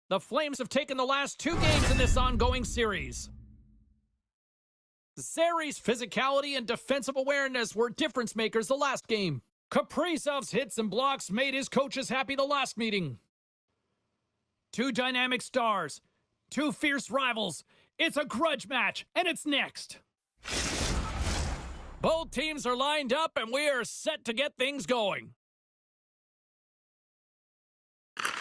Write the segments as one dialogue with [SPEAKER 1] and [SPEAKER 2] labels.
[SPEAKER 1] The Flames have taken the last 2 games in this ongoing series. Zari's physicality and defensive awareness were difference makers the last game. Kaprizov's hits and blocks made his coaches happy the last meeting. 2 dynamic stars, 2 fierce rivals. It's a grudge match, and it's next. Both teams are lined up, and we are set to get things going.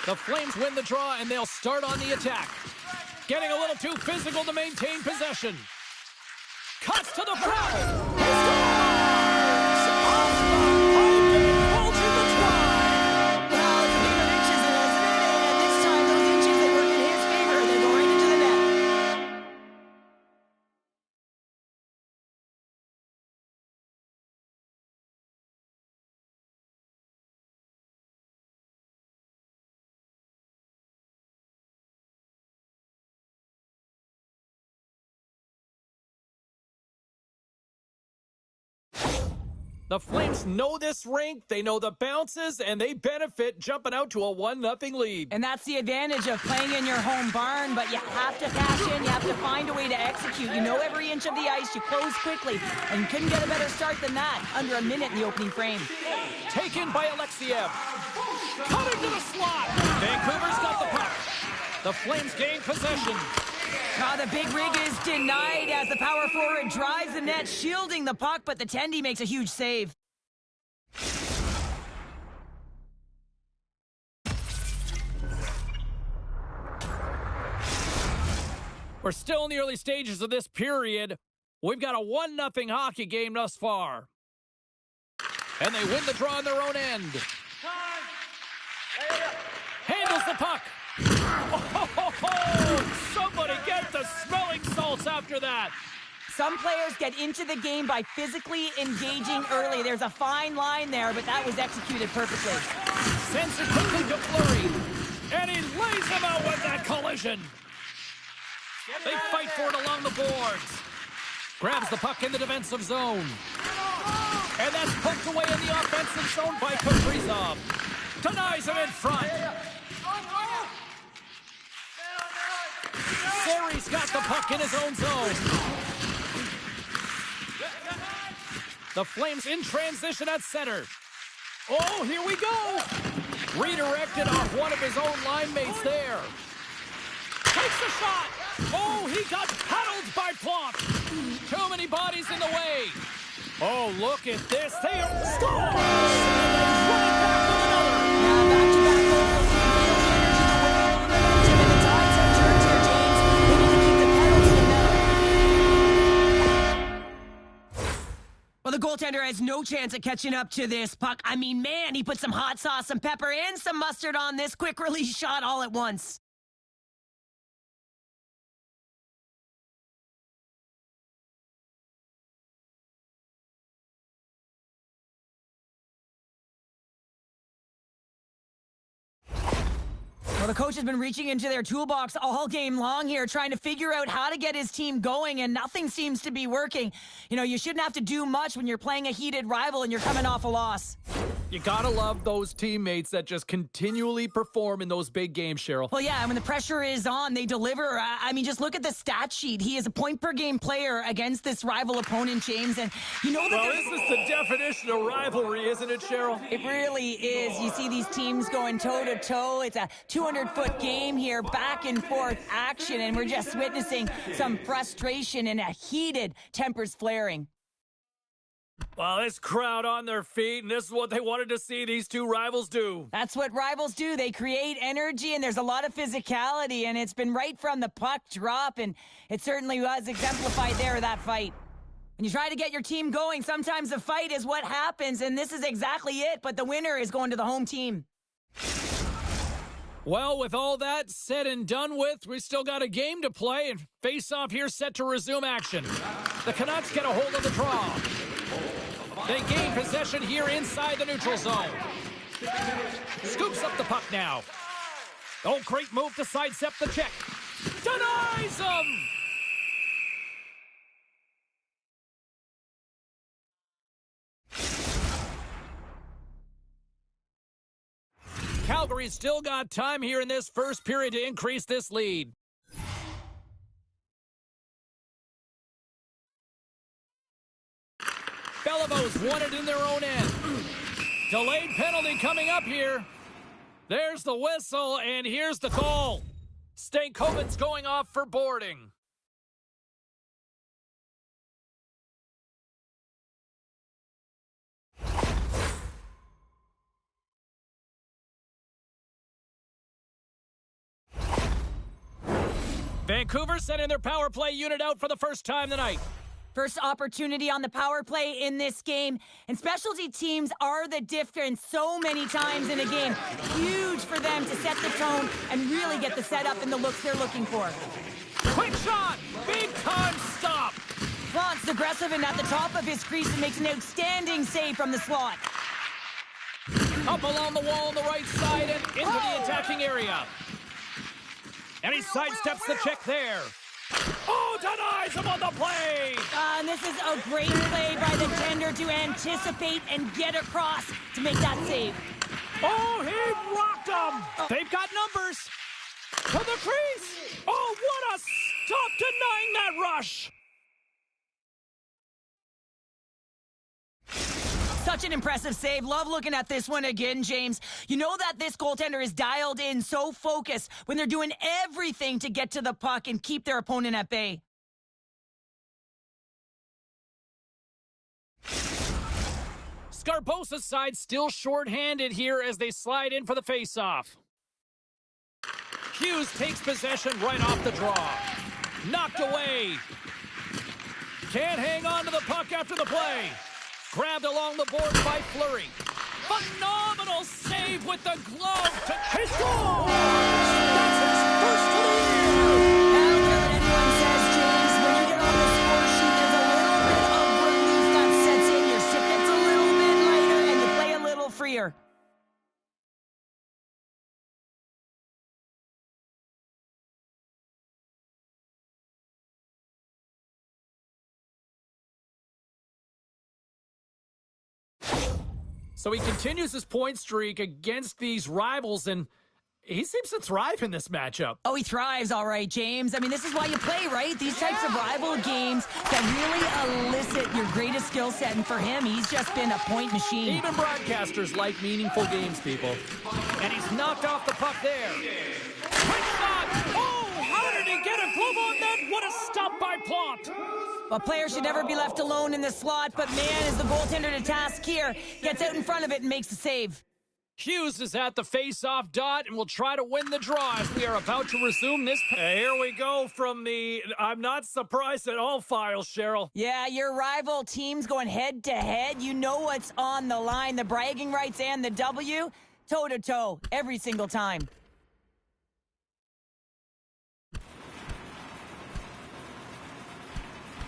[SPEAKER 1] The Flames win the draw, and they'll start on the attack. Getting a little too physical to maintain possession. Cuts to the front. The Flames know this rink, they know the bounces, and they benefit jumping out to a 1-0 lead.
[SPEAKER 2] And that's the advantage of playing in your home barn, but you have to cash in, you have to find a way to execute. You know every inch of the ice, you close quickly, and you couldn't get a better start than that, under a minute in the opening frame.
[SPEAKER 1] Taken by Alexiev. Coming to the slot. Vancouver's got the puck. The Flames gain possession.
[SPEAKER 2] The big rig is denied as the power forward drives the net, shielding the puck, but the Tendy makes a huge save.
[SPEAKER 1] We're still in the early stages of this period. We've got a 1-0 hockey game thus far. And they win the draw on their own end. Handles the puck. Oh, somebody get the smelling salts after that.
[SPEAKER 2] Some players get into the game by physically engaging early. There's a fine line there, but that was executed perfectly.
[SPEAKER 1] Sends it quickly to Fleury, and he lays him out with that collision. They fight for it along the boards. Grabs the puck in the defensive zone. And that's poked away in the offensive zone by Kaprizov. Denies him in front. Zari's got the puck in his own zone. The Flames in transition at center. Oh, here we go. Redirected off one of his own line mates there. Takes a shot. Oh, he got paddled by Plonk. Too many bodies in the way. Oh, look at this. They are scored. Running back with another.
[SPEAKER 2] Now back-to-back goals. The tides have turned here, James. They need to keep the pedal to the metal. Well, the goaltender has no chance of catching up to this puck. I mean, man, he put some hot sauce, some pepper, and some mustard on this quick release shot all at once. Well, the coach has been reaching into their toolbox all game long here, trying to figure out how to get his team going, and nothing seems to be working. You know, you shouldn't have to do much when you're playing a heated rival and you're coming off a loss.
[SPEAKER 1] You gotta love those teammates that just continually perform in those big games, Cheryl.
[SPEAKER 2] Well, yeah, and when the pressure is on, they deliver. I mean, just look at the stat sheet. He is a point-per-game player against this rival opponent, James, and you know that
[SPEAKER 1] this is the definition of rivalry, isn't it, Cheryl?
[SPEAKER 2] It really is. You see these teams going toe-to-toe. It's a 200-foot game here, back-and-forth action, and we're just witnessing some frustration and a heated tempers flaring.
[SPEAKER 1] Well, this crowd on their feet, and this is what they wanted to see these two rivals do.
[SPEAKER 2] That's what rivals do. They create energy, and there's a lot of physicality, and it's been right from the puck drop, and it certainly was exemplified there, that fight. When you try to get your team going, sometimes the fight is what happens, and this is exactly it, but the winner is going to the home team.
[SPEAKER 1] Well, with all that said and done with, we still got a game to play, and face-off here set to resume action. The Canucks get a hold of the draw. They gain possession here inside the neutral zone. Scoops up the puck now. Oh, great move to sidestep the check. Denies him! Calgary's still got time here in this first period to increase this lead. Believos won it in their own end. Delayed penalty coming up here. There's the whistle, and here's the call. Stankoven's going off for boarding. Vancouver sending their power play unit out for the first time tonight.
[SPEAKER 2] First opportunity on the power play in this game, and specialty teams are the difference so many times in a game. Huge for them to set the tone and really get the setup and the looks they're looking for.
[SPEAKER 1] Quick shot! Big time stop!
[SPEAKER 2] Flont's aggressive and at the top of his crease and makes an outstanding save from the slot.
[SPEAKER 1] Up along the wall on the right side and into the attacking area. And he sidesteps the check there. Oh, denies him on the play!
[SPEAKER 2] And this is a great play by the tender to anticipate and get across to make that save.
[SPEAKER 1] Oh, he rocked him! They've got numbers. To the crease! Oh, what a stop denying that rush!
[SPEAKER 2] Such an impressive save. Love looking at this one again, James. You know that this goaltender is dialed in, so focused when they're doing everything to get to the puck and keep their opponent at bay.
[SPEAKER 1] Scarbosa's side still short-handed here as they slide in for the face-off. Hughes takes possession right off the draw. Knocked away. Can't hang on to the puck after the play. Grabbed along the board by Fleury. Phenomenal save with the glove to his goal! That's his first of the year!
[SPEAKER 2] I don't care what anyone says, James. When you get on the score sheet, there's a little bit of relief that sets in. Your stick gets a little bit lighter and you play a little freer.
[SPEAKER 1] So he continues his point streak against these rivals, and he seems to thrive in this matchup.
[SPEAKER 2] Oh, he thrives, all right, James. I mean, this is why you play, right? These types of rival games that really elicit your greatest skill set, and for him, he's just been a point machine.
[SPEAKER 1] Even broadcasters like meaningful games, people. And he's knocked off the puck there. Quick shot! Oh, how did he get a glove on that? What a stop by Plot!
[SPEAKER 2] A player should never be left alone in the slot, but man, is the goaltender to task here. Gets out in front of it and makes the save.
[SPEAKER 1] Hughes is at the face-off dot and will try to win the draw as we are about to resume this. Here we go from the I'm not surprised at all files, Cheryl.
[SPEAKER 2] Yeah, your rival team's going head-to-head. You know what's on the line. The bragging rights and the W, toe-to-toe, every single time.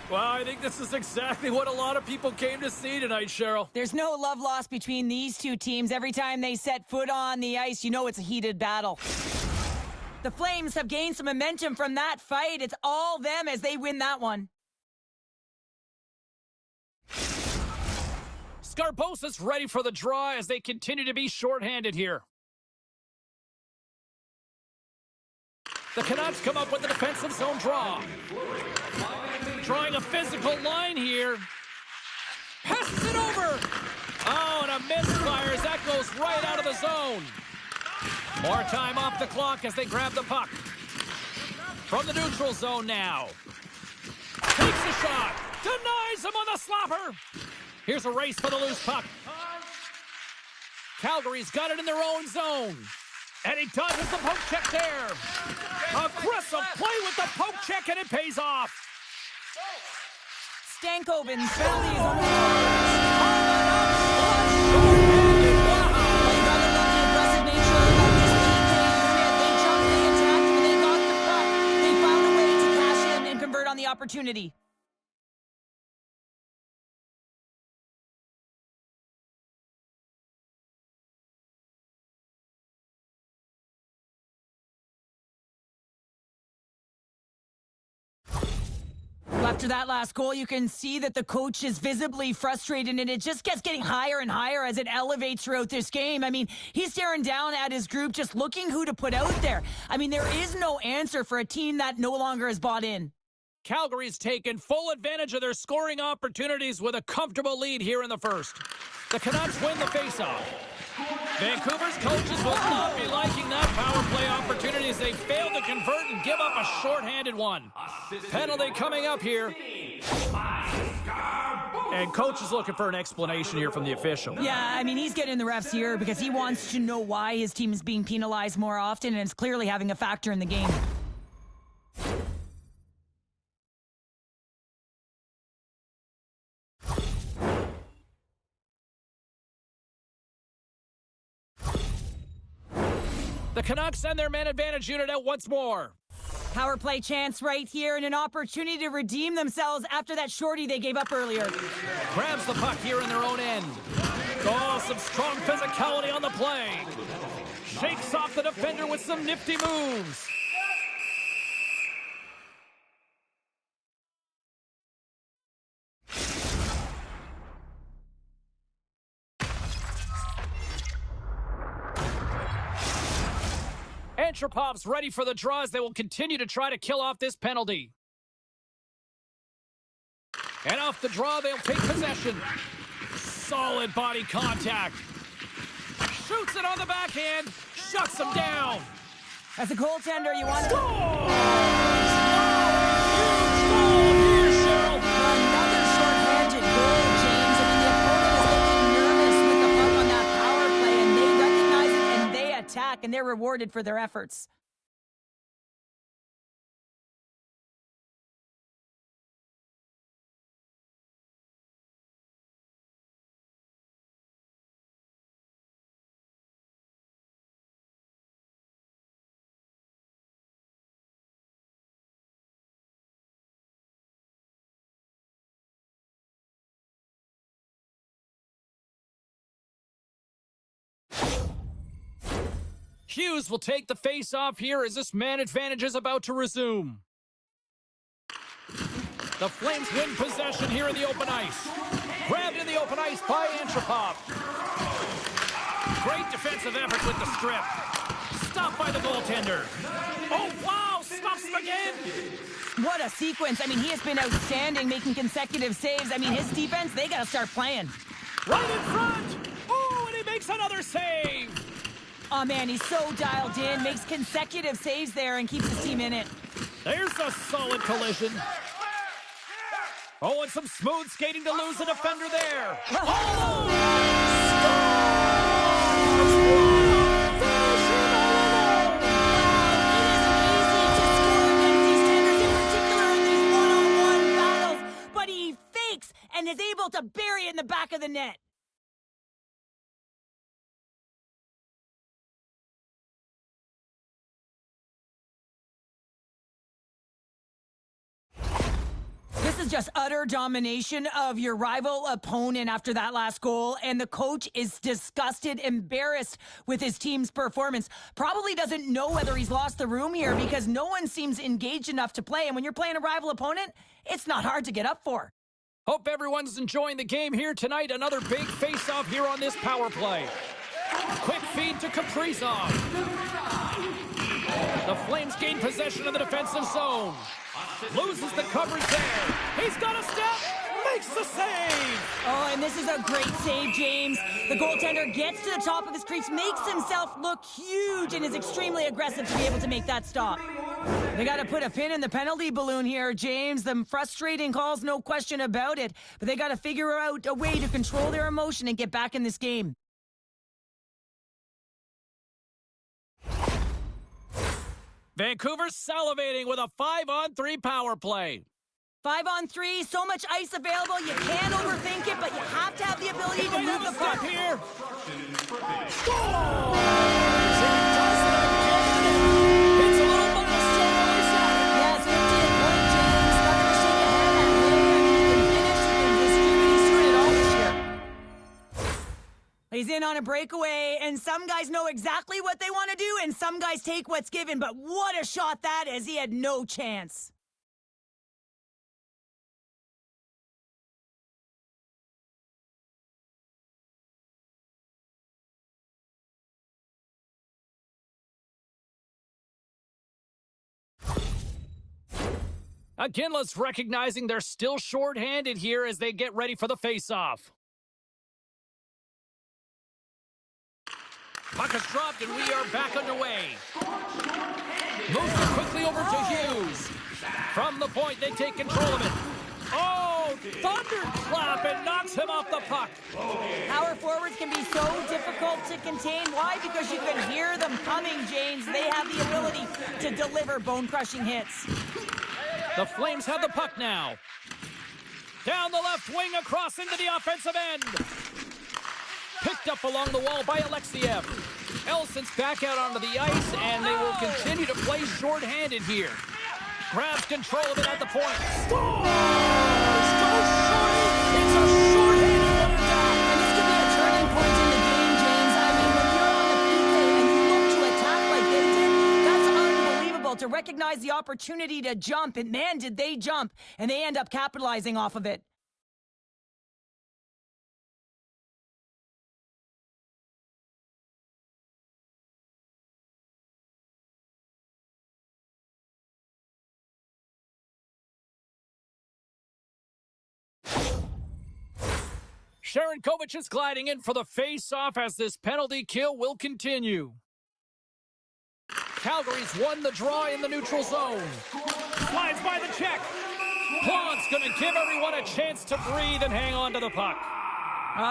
[SPEAKER 1] Well, I think this is exactly what a lot of people came to see tonight, Cheryl.
[SPEAKER 2] There's no love lost between these two teams. Every time they set foot on the ice, you know it's a heated battle. The Flames have gained some momentum from that fight. It's all them as they win that one.
[SPEAKER 1] Scarbosa's ready for the draw as they continue to be shorthanded here. The Canucks come up with the defensive zone draw. Drawing a physical line here. Passes it over. Oh, and a misfire as that goes right out of the zone. More time off the clock as they grab the puck. From the neutral zone now. Takes a shot. Denies him on the slapper. Here's a race for the loose puck. Calgary's got it in their own zone. And he dodges the poke check there. Aggressive play with the poke check, and it pays off.
[SPEAKER 2] Stankoven's belly is on the aggressive nature of this PK unit. They jumped, they attacked, and they got the puck. They found a way to cash in and convert on the opportunity. After that last goal, you can see that the coach is visibly frustrated, and it just gets getting higher and higher as it elevates throughout this game. I mean, he's staring down at his group, just looking who to put out there. I mean, there is no answer for a team that no longer is bought in.
[SPEAKER 1] Calgary's taken full advantage of their scoring opportunities with a comfortable lead here in the first. The Canucks win the faceoff. Vancouver's coaches will not be liking that power play opportunity as they fail to convert and give up a shorthanded one. Penalty coming up here. And coach is looking for an explanation here from the official.
[SPEAKER 2] Yeah, I mean, he's getting the refs here because he wants to know why his team is being penalized more often, and it's clearly having a factor in the game.
[SPEAKER 1] The Canucks send their man advantage unit out once more.
[SPEAKER 2] Power play chance right here and an opportunity to redeem themselves after that shorty they gave up earlier.
[SPEAKER 1] Grabs the puck here in their own end. Oh, some strong physicality on the play. Shakes off the defender with some nifty moves. Antropop's ready for the draw as they will continue to try to kill off this penalty. And off the draw, they'll take possession. Solid body contact. Shoots it on the backhand. Shuts him down.
[SPEAKER 2] As a goaltender, you want to...
[SPEAKER 1] Score! Huge goal here, Cheryl.
[SPEAKER 2] Another short-handed goal, James. I mean, the opponent is looking nervous with the puck on that power play, and they recognize it, and they attack, and they're rewarded for their efforts.
[SPEAKER 1] Hughes will take the face-off here as this man advantage is about to resume. The Flames win possession here in the open ice. Grabbed in the open ice by Antropop. Great defensive effort with the strip. Stopped by the goaltender. Oh, wow! Stops him again!
[SPEAKER 2] What a sequence. I mean, he has been outstanding, making consecutive saves. I mean, his defense, they got to start playing.
[SPEAKER 1] Right in front! Oh, and he makes another save!
[SPEAKER 2] Oh, man, he's so dialed in, makes consecutive saves there, and keeps his team in it.
[SPEAKER 1] There's a solid collision. Oh, and some smooth skating to lose the defender there. Oh!
[SPEAKER 2] And is able to bury it in the back of the net. This is just utter domination of your rival opponent after that last goal, and the coach is disgusted, embarrassed with his team's performance. Probably doesn't know whether he's lost the room here because no one seems engaged enough to play, and when you're playing a rival opponent, it's not hard to get up for.
[SPEAKER 1] Hope everyone's enjoying the game here tonight. Another big face-off here on this power play. Quick feed to Kaprizov. The Flames gain possession of the defensive zone. Loses the coverage there. He's got a step. Makes the save.
[SPEAKER 2] Oh, and this is a great save, James. The goaltender gets to the top of his crease, makes himself look huge, and is extremely aggressive to be able to make that stop. They got to put a pin in the penalty balloon here, James. The frustrating calls, no question about it. But they got to figure out a way to control their emotion and get back in this game.
[SPEAKER 1] Vancouver's salivating with a 5-on-3 power play.
[SPEAKER 2] 5-on-3, so much ice available, you can't overthink it, but you have to have the ability to move the puck.
[SPEAKER 1] Here.
[SPEAKER 2] Yes, 50th point, James. Nothing to shake your head at. He can finish, he can distribute, he's doing it all this year. He's in on a breakaway, and some guys know exactly what they want to do, and some guys take what's given, but what a shot that is. He had no chance.
[SPEAKER 1] Akinla's recognizing they're still short-handed here as they get ready for the face-off. Puck is dropped and we are back underway. Moves it quickly over to Hughes. From the point, they take control of it. Oh, thunderclap, and knocks him off the puck.
[SPEAKER 2] Power forwards can be so difficult to contain. Why? Because you can hear them coming, James. They have the ability to deliver bone-crushing hits.
[SPEAKER 1] The Flames have the puck now. Down the left wing, across into the offensive end. Picked up along the wall by Alexiev. Elson's back out onto the ice, and they will continue to play short-handed here. Grabs control of it at the point. Scores! Goes short! It's a short-handed one at that.
[SPEAKER 2] And this could be a turning point in the game, James. I mean, when you're on the field and you look to attack like they did, that's unbelievable. To recognize the opportunity to jump, and man, did they jump, and they end up capitalizing off of it.
[SPEAKER 1] Sharankovich is gliding in for the face-off as this penalty kill will continue. Calgary's won the draw in the neutral zone. Slides by the check. Plant's going to give everyone a chance to breathe and hang on to the puck.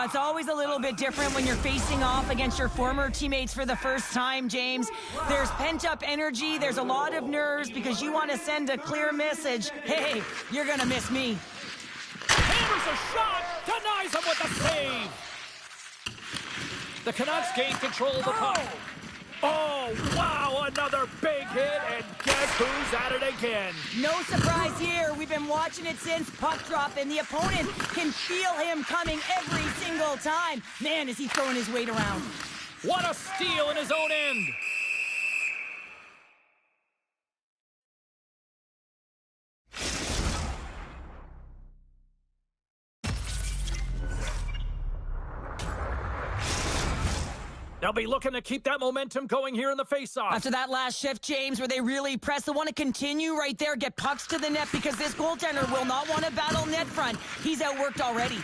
[SPEAKER 2] It's always a little bit different when you're facing off against your former teammates for the first time, James. There's pent-up energy. There's a lot of nerves because you want to send a clear message. Hey, you're going to miss me.
[SPEAKER 1] Hammers a shot, denies him with the save. The Canucks gain control of the puck. Oh, wow, another big hit, and guess who's at it again?
[SPEAKER 2] No surprise here. We've been watching it since puck drop, and the opponent can feel him coming every single time. Man, is he throwing his weight around.
[SPEAKER 1] What a steal in his own end. They'll be looking to keep that momentum going here in the face-off.
[SPEAKER 2] After that last shift, James, where they really press, they want to continue right there, get pucks to the net, because this goaltender will not want to battle net front. He's outworked already.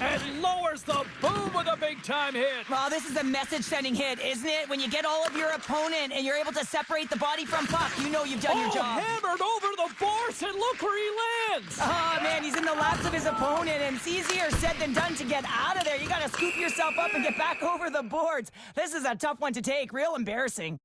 [SPEAKER 1] And lowers the boom with a big-time hit.
[SPEAKER 2] Well, this is a message-sending hit, isn't it? When you get all of your opponent and you're able to separate the body from puck, you know you've done your job.
[SPEAKER 1] Hammered over the boards, and look where he lands.
[SPEAKER 2] Oh, man, he's in the laps of his opponent, and it's easier said than done to get out of there. You got to scoop yourself up and get back over the boards. This is a tough one to take. Real embarrassing.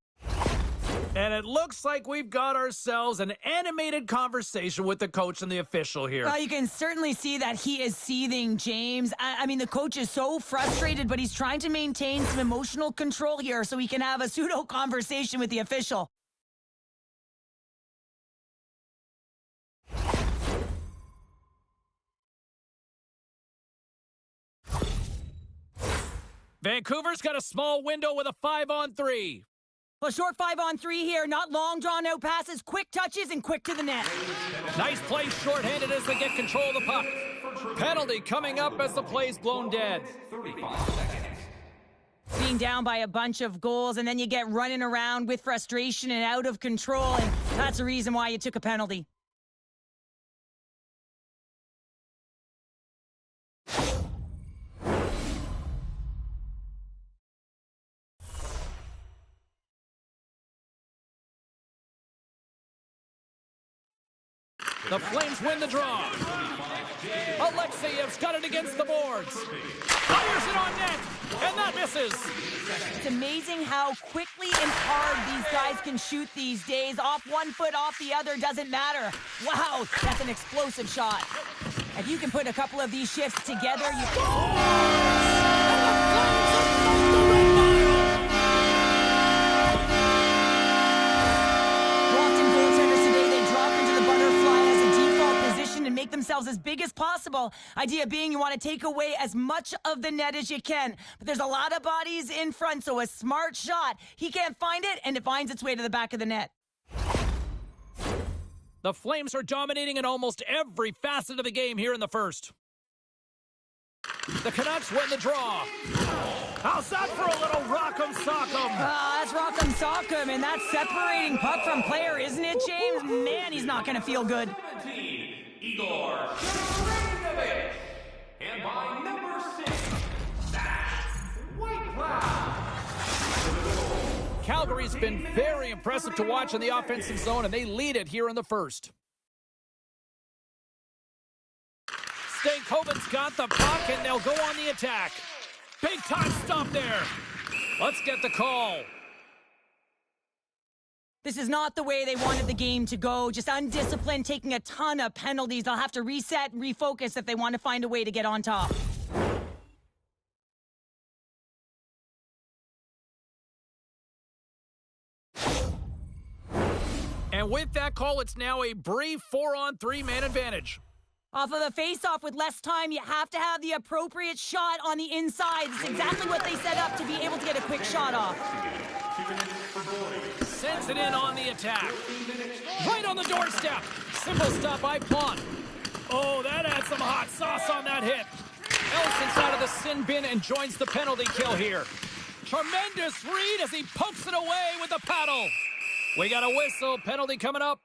[SPEAKER 1] And it looks like we've got ourselves an animated conversation with the coach and the official here.
[SPEAKER 2] Well, you can certainly see that he is seething, James. I mean, the coach is so frustrated, but he's trying to maintain some emotional control here so he can have a pseudo-conversation with the official.
[SPEAKER 1] Vancouver's got a small window with a 5-on-3.
[SPEAKER 2] Well, short 5-on-3 here, not long drawn-out passes, quick touches, and quick to the net.
[SPEAKER 1] Nice play shorthanded as they get control of the puck. Penalty coming up as the play's blown dead.
[SPEAKER 2] Being down by a bunch of goals, and then you get running around with frustration and out of control, and that's the reason why you took a penalty.
[SPEAKER 1] The Flames win the draw. Alexeyev's got it against the boards. Fires it on net, and that misses.
[SPEAKER 2] It's amazing how quickly and hard these guys can shoot these days. Off one foot, off the other, doesn't matter. Wow, that's an explosive shot. If you can put a couple of these shifts together, you and make themselves as big as possible. Idea being you want to take away as much of the net as you can. But there's a lot of bodies in front, so a smart shot. He can't find it, and it finds its way to the back of the net.
[SPEAKER 1] The Flames are dominating in almost every facet of the game here in the first. The Canucks win the draw. How's that for a little rock'em sock'em?
[SPEAKER 2] That's rock'em sock'em, and that's separating puck from player, isn't it, James? Man, he's not going to feel good.
[SPEAKER 3] Igor, and by number 6, that's White Cloud.
[SPEAKER 1] Calgary's been very impressive to watch in the offensive zone, and they lead it here in the first. Stankoven's got the puck, and they'll go on the attack. Big time stop there. Let's get the call.
[SPEAKER 2] This is not the way they wanted the game to go. Just undisciplined, taking a ton of penalties. They'll have to reset and refocus if they want to find a way to get on top.
[SPEAKER 1] And with that call, it's now a brief 4-on-3 man advantage.
[SPEAKER 2] Off of the face-off with less time, you have to have the appropriate shot on the inside. It's exactly what they set up to be able to get a quick shot off.
[SPEAKER 1] Sends it in on the attack. Right on the doorstep. Simple stop by Plante. Oh, that adds some hot sauce on that hit. Elson's out of the sin bin and joins the penalty kill here. Tremendous read as he pokes it away with the paddle. We got a whistle. Penalty coming up.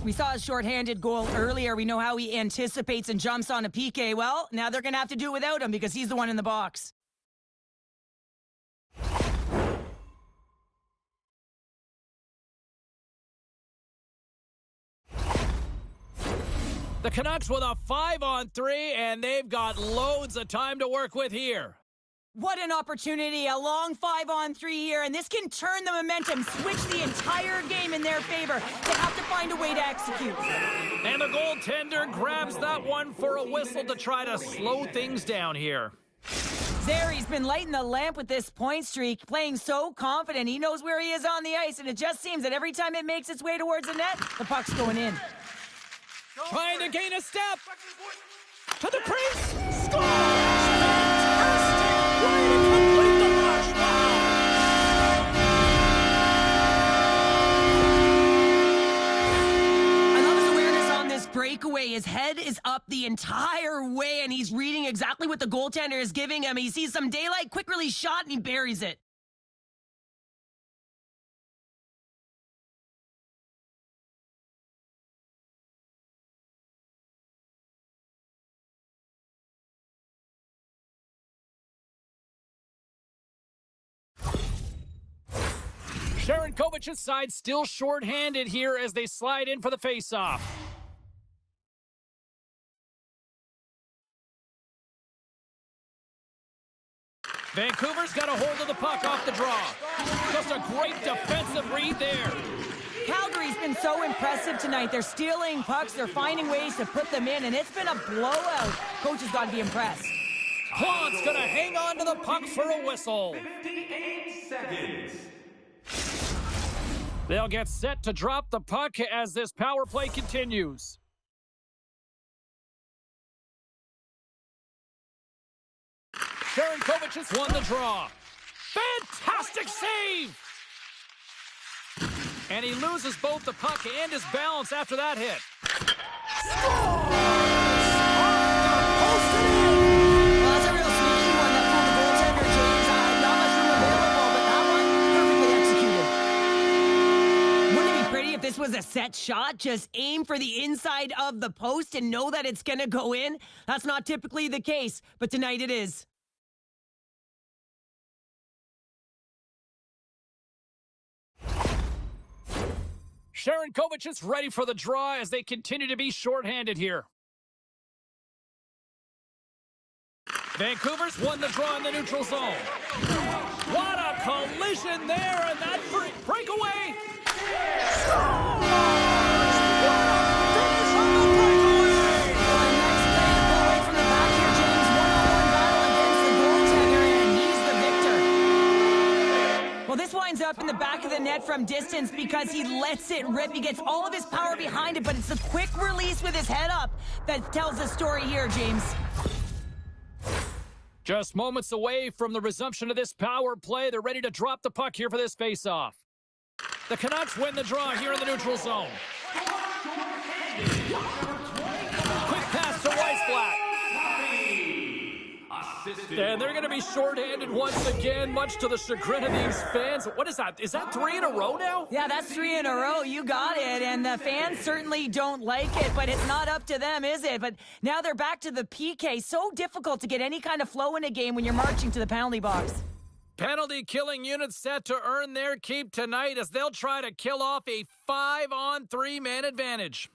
[SPEAKER 2] We saw a shorthanded goal earlier. We know how he anticipates and jumps on a PK. Well, now they're going to have to do it without him because he's the one in the box.
[SPEAKER 1] The Canucks with a 5-on-3, and they've got loads of time to work with here.
[SPEAKER 2] What an opportunity, a long 5-on-3 here, and this can turn the momentum, switch the entire game in their favor. They have to find a way to execute.
[SPEAKER 1] And the goaltender grabs that one for a whistle to try to slow things down here.
[SPEAKER 2] Zari's been lighting the lamp with this point streak, playing so confident. He knows where he is on the ice, and it just seems that every time it makes its way towards the net, the puck's going in.
[SPEAKER 1] Trying to gain a step. To the crease. Score! Way to complete the rush.
[SPEAKER 2] I love his awareness on this breakaway. His head is up the entire way, and he's reading exactly what the goaltender is giving him. He sees some daylight, quick release shot, and he buries it.
[SPEAKER 1] Sharankovic's side still short-handed here as they slide in for the face-off. Vancouver's got a hold of the puck off the draw. Just a great defensive read there.
[SPEAKER 2] Calgary's been so impressive tonight. They're stealing pucks, they're finding ways to put them in, and it's been a blowout. Coach has got to be impressed.
[SPEAKER 1] Plante's going to hang on to the puck for a whistle.
[SPEAKER 3] 58 seconds.
[SPEAKER 1] They'll get set to drop the puck as this power play continues. Sharankovich has won the draw. Fantastic save! And he loses both the puck and his balance after that hit.
[SPEAKER 2] If this was a set shot, just aim for the inside of the post and know that it's going to go in. That's not typically the case, but tonight it is.
[SPEAKER 1] Sharankovic is ready for the draw as they continue to be shorthanded here. Vancouver's won the draw in the neutral zone. What a collision there, and that breakaway.
[SPEAKER 2] Well, this winds up in the back of the net from distance because he lets it rip. He gets all of his power behind it, but it's a quick release with his head up that tells the story here, James.
[SPEAKER 1] Just moments away from the resumption of this power play. They're ready to drop the puck here for this face-off. The Canucks win the draw here in the neutral zone. Quick pass to Weissblatt. And they're going to be shorthanded once again, much to the chagrin of these fans. What is that? Is that 3 in a row now?
[SPEAKER 2] Yeah, that's 3 in a row. You got it. And the fans certainly don't like it, but it's not up to them, is it? But now they're back to the PK. So difficult to get any kind of flow in a game when you're marching to the penalty box.
[SPEAKER 1] Penalty killing unit set to earn their keep tonight as they'll try to kill off a 5-on-3 man advantage.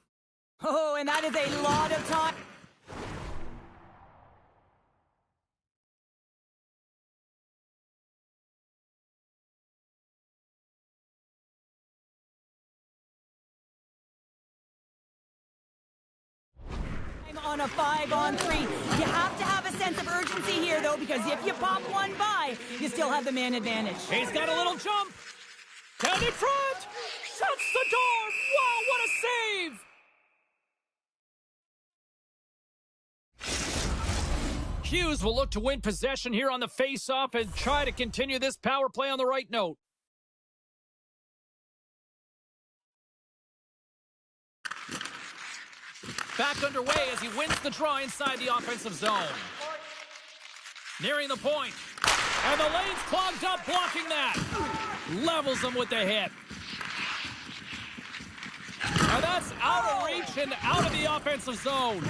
[SPEAKER 2] Oh, and that is a lot of time. On a 5-on-3. You have to have a sense of urgency here, though, because if you pop one by, you still have the man advantage.
[SPEAKER 1] He's got a little jump. Down in front. Shuts the door. Wow, what a save. Hughes will look to win possession here on the face-off and try to continue this power play on the right note. Back underway as he wins the draw inside the offensive zone. Nearing the point. And the lane's clogged up, blocking that. Levels him with the hit. And that's out of reach and out of the offensive zone.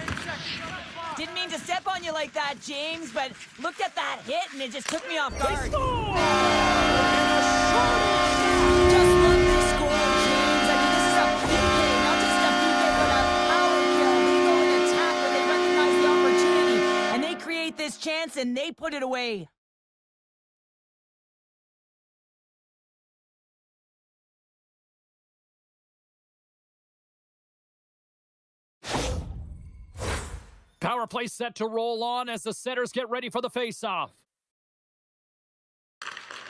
[SPEAKER 2] Didn't mean to step on you like that, James, but looked at that hit and it just took me off guard. Just love this score, James. I mean, this is a PK, not just a PK, but a power kill. They go and attack when they recognize the opportunity, and they create this chance and they put it away.
[SPEAKER 1] Power play set to roll on as the setters get ready for the face-off.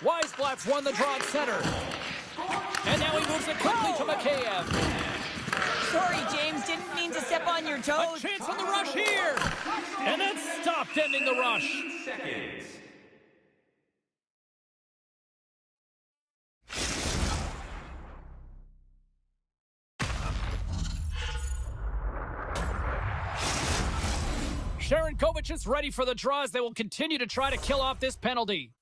[SPEAKER 1] Weissblatt's won the draw at center. And now he moves it quickly to Mikheyev.
[SPEAKER 2] Sorry, James. Didn't mean to step on your toes.
[SPEAKER 1] A chance on the rush here. And then stopped, ending the rush. Sharankovic is ready for the draw as they will continue to try to kill off this penalty.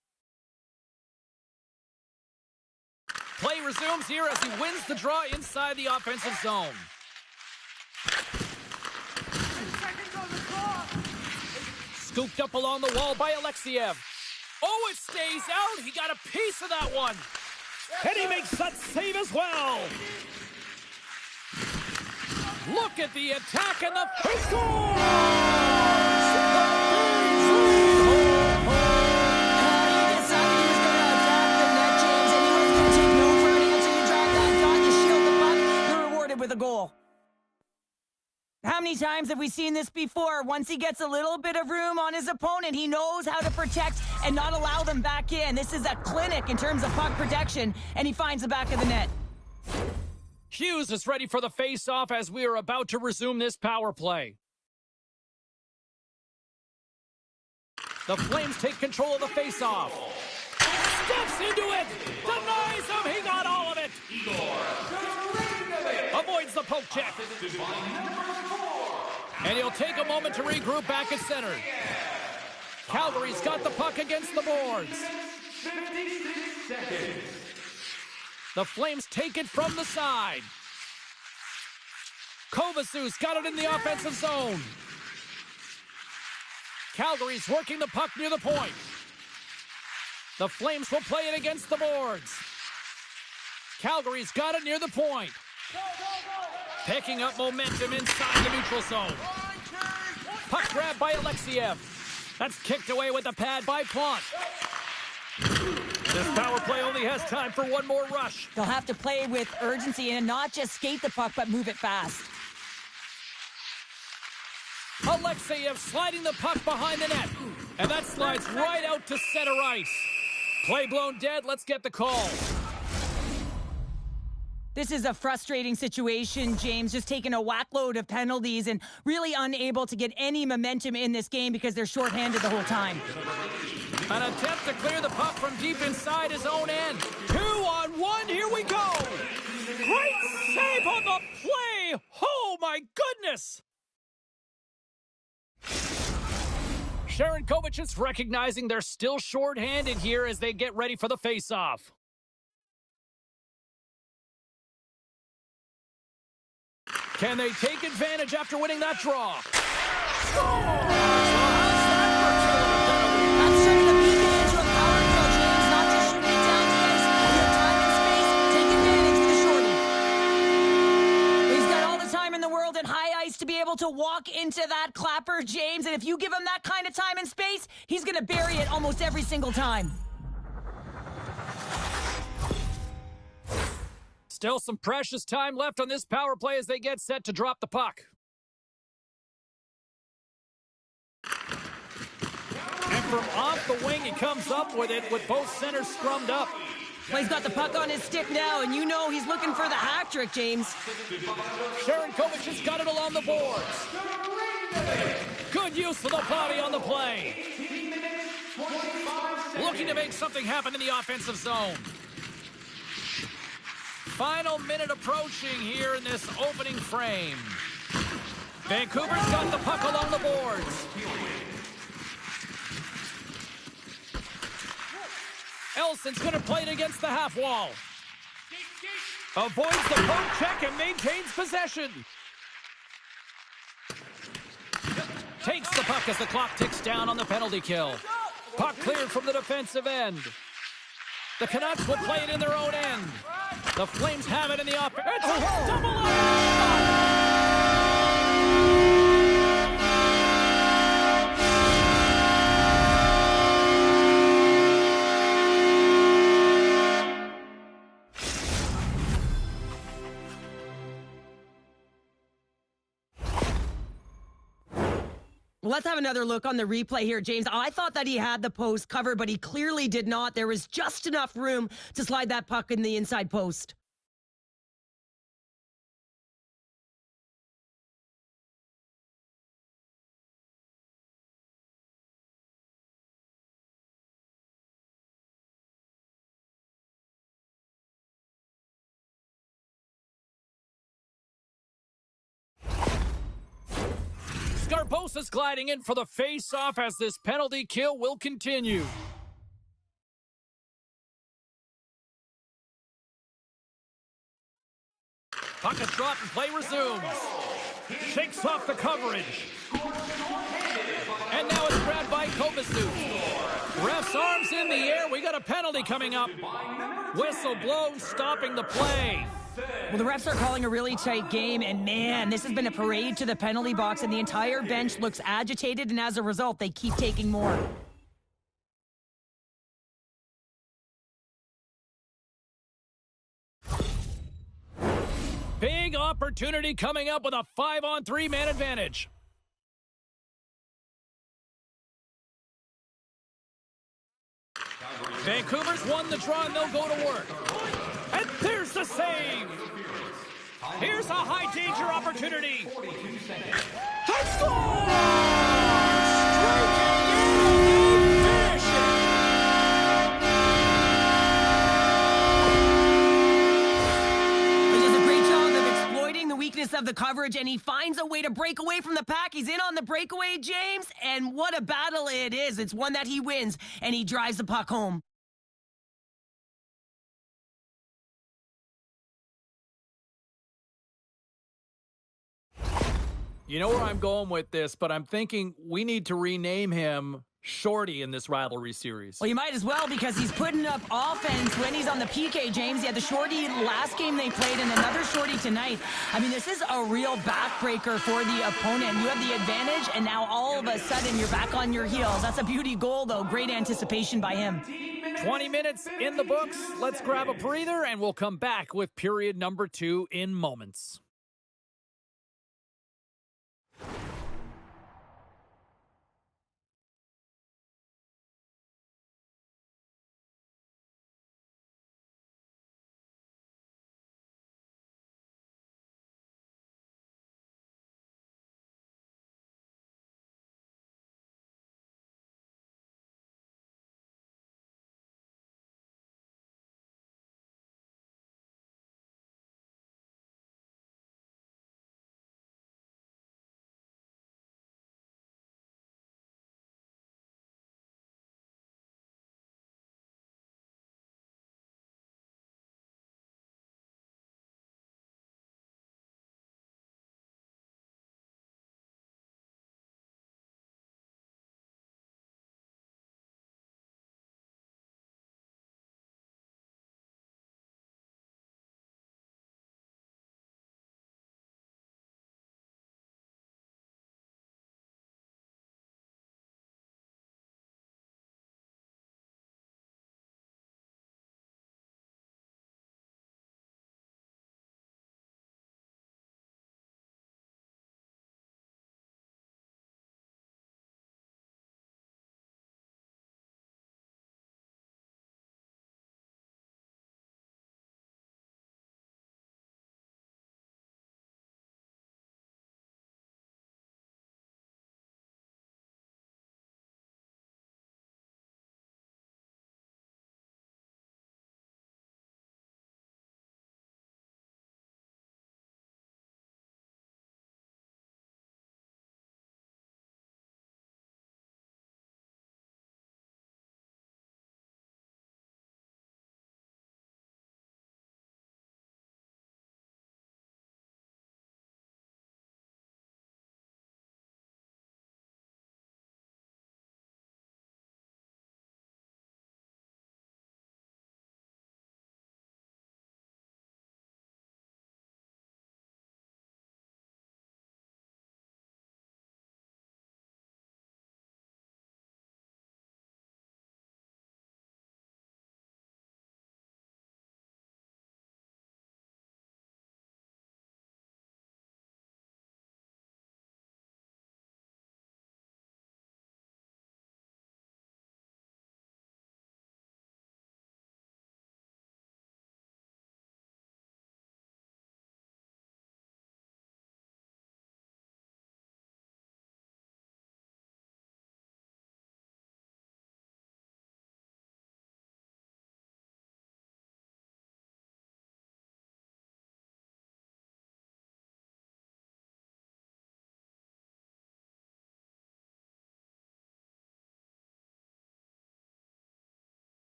[SPEAKER 1] Play resumes here as he wins the draw inside the offensive zone. Scooped up along the wall by Alexiev. Oh, it stays out. He got a piece of that one. And he makes that save as well. Look at the attack and the score!
[SPEAKER 2] With a goal. How many times have we seen this before? Once he gets a little bit of room on his opponent, he knows how to protect and not allow them back in. This is a clinic in terms of puck protection, and he finds the back of the net.
[SPEAKER 1] Hughes is ready for the face-off as we are about to resume this power play. The Flames take control of the face-off. Steps into it! Denies him! He got all of it! Avoids the poke check. And he'll take a moment to regroup back at center. Calgary's got the puck against the boards. The Flames take it from the side. Kovasev's got it in the offensive zone. Calgary's working the puck near the point. The Flames will play it against the boards. Calgary's got it near the point. Picking up momentum inside the neutral zone. Puck grab by Alexiev. That's kicked away with the pad by Plante. This power play only has time for one more rush.
[SPEAKER 2] They'll have to play with urgency and not just skate the puck, but move it fast.
[SPEAKER 1] Alexiev sliding the puck behind the net. And that slides right out to center ice. Play blown dead. Let's get the call.
[SPEAKER 2] This is a frustrating situation, James, just taking a whackload of penalties and really unable to get any momentum in this game because they're shorthanded the whole time.
[SPEAKER 1] An attempt to clear the puck from deep inside his own end. 2-on-1, here we go. Great save on the play. Oh, my goodness. Sharangovich is recognizing they're still shorthanded here as they get ready for the face-off. Can they take advantage after winning that draw?
[SPEAKER 2] That's turning a beacon into a power drill, James, not just shooting it down the ice. When you have time and space, take advantage for the shorty. He's got all the time in the world in high ice to be able to walk into that clapper, James, and if you give him that kind of time and space, he's going to bury it almost every single time.
[SPEAKER 1] Still some precious time left on this power play as they get set to drop the puck. And from off the wing, he comes up with it with both centers scrummed up.
[SPEAKER 2] Well, he's got the puck on his stick now, and you know he's looking for the hat trick, James.
[SPEAKER 1] Sharangovich has got it along the boards. Good use of the body on the play. Looking to make something happen in the offensive zone. Final minute approaching here in this opening frame. Vancouver's got the puck along the boards. Elson's going to play it against the half wall. Avoids the poke check and maintains possession. Takes the puck as the clock ticks down on the penalty kill. Puck cleared from the defensive end. The Canucks will play it in their own end. The Flames have it in the offense. It's a double up!
[SPEAKER 2] Let's have another look on the replay here, James. I thought that he had the post covered, but he clearly did not. There was just enough room to slide that puck in the inside post.
[SPEAKER 1] Scarbosa's gliding in for the face-off as this penalty kill will continue. Puck is dropped and play resumes. Shakes off the coverage. And now it's grabbed by Kovacic. Ref's arms in the air. We got a penalty coming up. Whistle blown, stopping the play.
[SPEAKER 2] Well, the refs are calling a really tight game, and man, this has been a parade to the penalty box, and the entire bench looks agitated, and as a result, they keep taking more.
[SPEAKER 1] Big opportunity coming up with a 5-on-3 man advantage. Vancouver's won the draw, and they'll go to work. And there's the save. Here's a high-danger opportunity. They score! Striking in and finishing.
[SPEAKER 2] He does a great job of exploiting the weakness of the coverage, and he finds a way to break away from the pack. He's in on the breakaway, James, and what a battle it is. It's one that he wins, and he drives the puck home.
[SPEAKER 1] You know where I'm going with this, but I'm thinking we need to rename him Shorty in this rivalry series.
[SPEAKER 2] Well, you might as well, because he's putting up offense when he's on the PK, James. He had the shorty last game they played and another shorty tonight. I mean, this is a real backbreaker for the opponent. You have the advantage, and now all of a sudden you're back on your heels. That's a beauty goal, though. Great anticipation by him.
[SPEAKER 1] 20 minutes in the books. Let's grab a breather, and we'll come back with period number 2 in moments.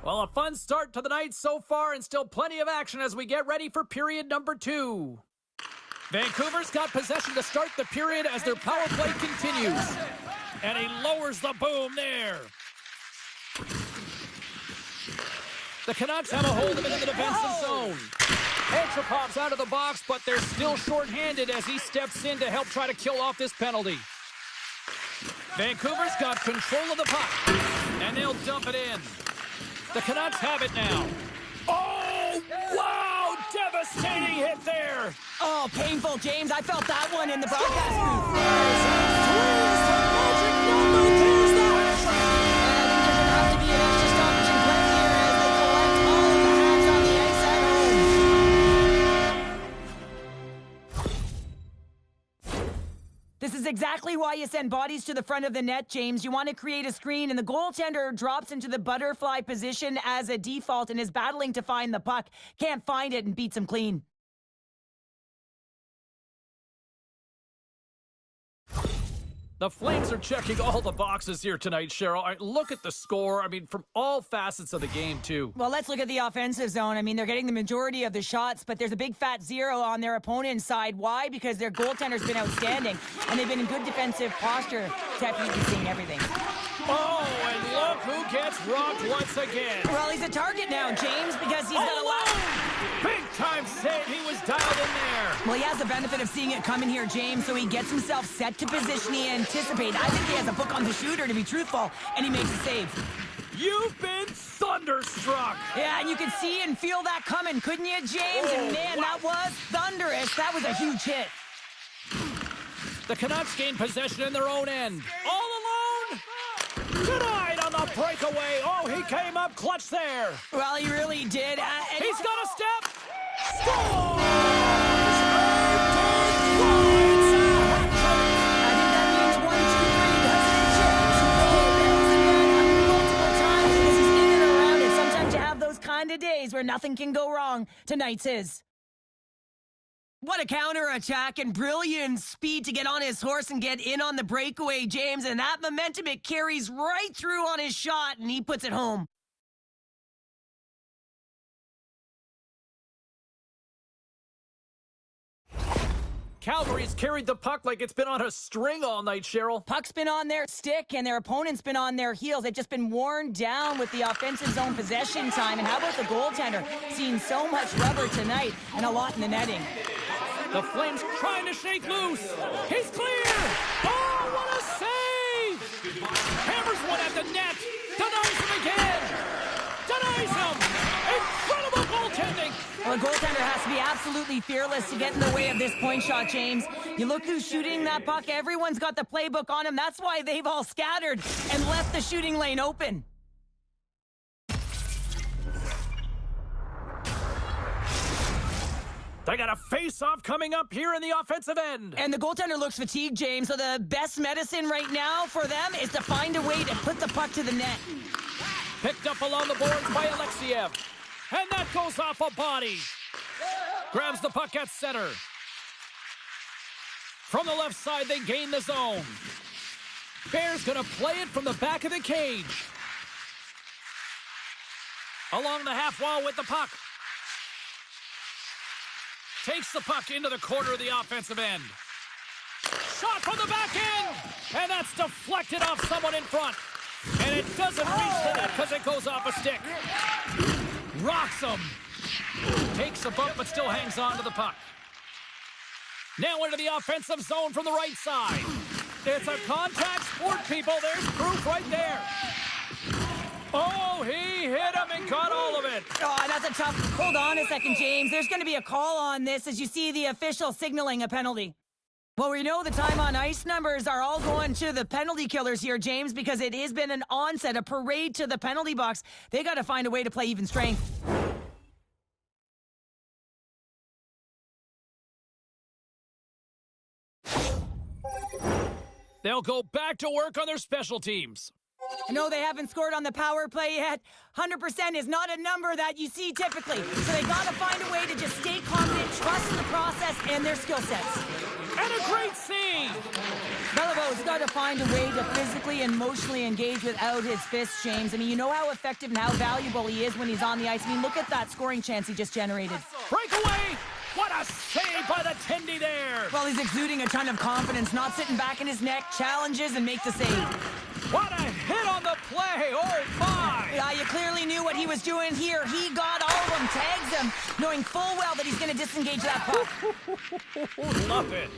[SPEAKER 1] Well, a fun start to the night so far, and still plenty of action as we get ready for period number 2. Vancouver's got possession to start the period as their power play continues. And he lowers the boom there. The Canucks have a hold of it in the defensive zone. Ultra pops out of the box, but they're still shorthanded as he steps in to help try to kill off this penalty. Vancouver's got control of the puck, and they'll dump it in. The Canucks have it now. Oh, wow! Devastating hit there!
[SPEAKER 2] Oh, painful, James. I felt that one in the broadcast booth.
[SPEAKER 1] Magic number, there's the hat trick!
[SPEAKER 2] And I think there's going to have to be an extra stoppage in play here as they collect all of This is exactly why you send bodies to the front of the net, James. You want to create a screen, and the goaltender drops into the butterfly position as a default and is battling to find the puck. Can't find it and beats him clean.
[SPEAKER 1] The Flames are checking all the boxes here tonight, Cheryl. All right, look at the score. I mean, from all facets of the game, too.
[SPEAKER 2] Well, let's look at the offensive zone. I mean, they're getting the majority of the shots, but there's a big fat zero on their opponent's side. Why? Because their goaltender's been outstanding, and they've been in good defensive posture to have be seeing everything.
[SPEAKER 1] Oh, and look who gets rocked once again.
[SPEAKER 2] Well, he's a target now, James, because he's got a lot.
[SPEAKER 1] Big-time save. He was dialed in there.
[SPEAKER 2] Well, he has the benefit of seeing it coming here, James, so he gets himself set to position he anticipated. I think he has a book on the shooter, to be truthful, and he makes a save.
[SPEAKER 1] You've been thunderstruck.
[SPEAKER 2] Yeah, and you could see and feel that coming, couldn't you, James?
[SPEAKER 1] Oh,
[SPEAKER 2] and man, that was thunderous. That was a huge hit.
[SPEAKER 1] The Canucks gain possession in their own end. All alone. Denied on the breakaway. Oh, he came up clutch there.
[SPEAKER 2] Well, he really did.
[SPEAKER 1] He's got a step. Scores!
[SPEAKER 2] I think that means 1, 2, 3, doesn't it, James? Multiple times because he's in and around it. Sometimes you have those kind of days where nothing can go wrong. Tonight's his. What a counter-attack and brilliant speed to get on his horse and get in on the breakaway, James. And that momentum, it carries right through on his shot, and he puts it home.
[SPEAKER 1] Calgary's carried the puck like it's been on a string all night, Cheryl.
[SPEAKER 2] Puck's been on their stick, and their opponent's been on their heels. They've just been worn down with the offensive zone possession time. And how about the goaltender? Seeing so much rubber tonight and a lot in the netting.
[SPEAKER 1] The Flames trying to shake loose. He's clear. Oh, what a save! Hammers one at the net. Denies him again. Denies him. Incredible goaltending.
[SPEAKER 2] Well, the goaltender has to be absolutely fearless to get in the way of this point shot, James. You look who's shooting that puck. Everyone's got the playbook on him. That's why they've all scattered and left the shooting lane open.
[SPEAKER 1] They got a face-off coming up here in the offensive end.
[SPEAKER 2] And the goaltender looks fatigued, James, so the best medicine right now for them is to find a way to put the puck to the net.
[SPEAKER 1] Picked up along the boards by Alexiev. And that goes off a body. Grabs the puck at center. From the left side, they gain the zone. Bear's gonna play it from the back of the cage. Along the half wall with the puck. Takes the puck into the corner of the offensive end. Shot from the back end! And that's deflected off someone in front. And it doesn't reach the net because it goes off a stick. Rocks him. Takes a bump but still hangs on to the puck. Now into the offensive zone from the right side. It's a contact sport, people. There's proof right there. Oh, he hit him and caught all of it.
[SPEAKER 2] Oh, that's a tough... Hold on a second, James. There's going to be a call on this as you see the official signaling a penalty. Well, we know the time on ice numbers are all going to the penalty killers here, James, because it has been an onset, a parade to the penalty box. They got to find a way to play even strength.
[SPEAKER 1] They'll go back to work on their special teams.
[SPEAKER 2] I know they haven't scored on the power play yet. 100% is not a number that you see typically. So they got to find a way to just stay confident, trust in the process and their skill sets.
[SPEAKER 1] And a great save!
[SPEAKER 2] Belivo's got to find a way to physically and emotionally engage without his fists, James. I mean, you know how effective and how valuable he is when he's on the ice. I mean, look at that scoring chance he just generated.
[SPEAKER 1] Breakaway! What a save by the Tendy there!
[SPEAKER 2] Well, he's exuding a ton of confidence, not sitting back in his neck, challenges and makes the save.
[SPEAKER 1] What a hit on the play! Oh, my!
[SPEAKER 2] Yeah, you clearly knew what he was doing here. He got all of them, tags them, knowing full well that he's going to disengage that puck.
[SPEAKER 1] Love it.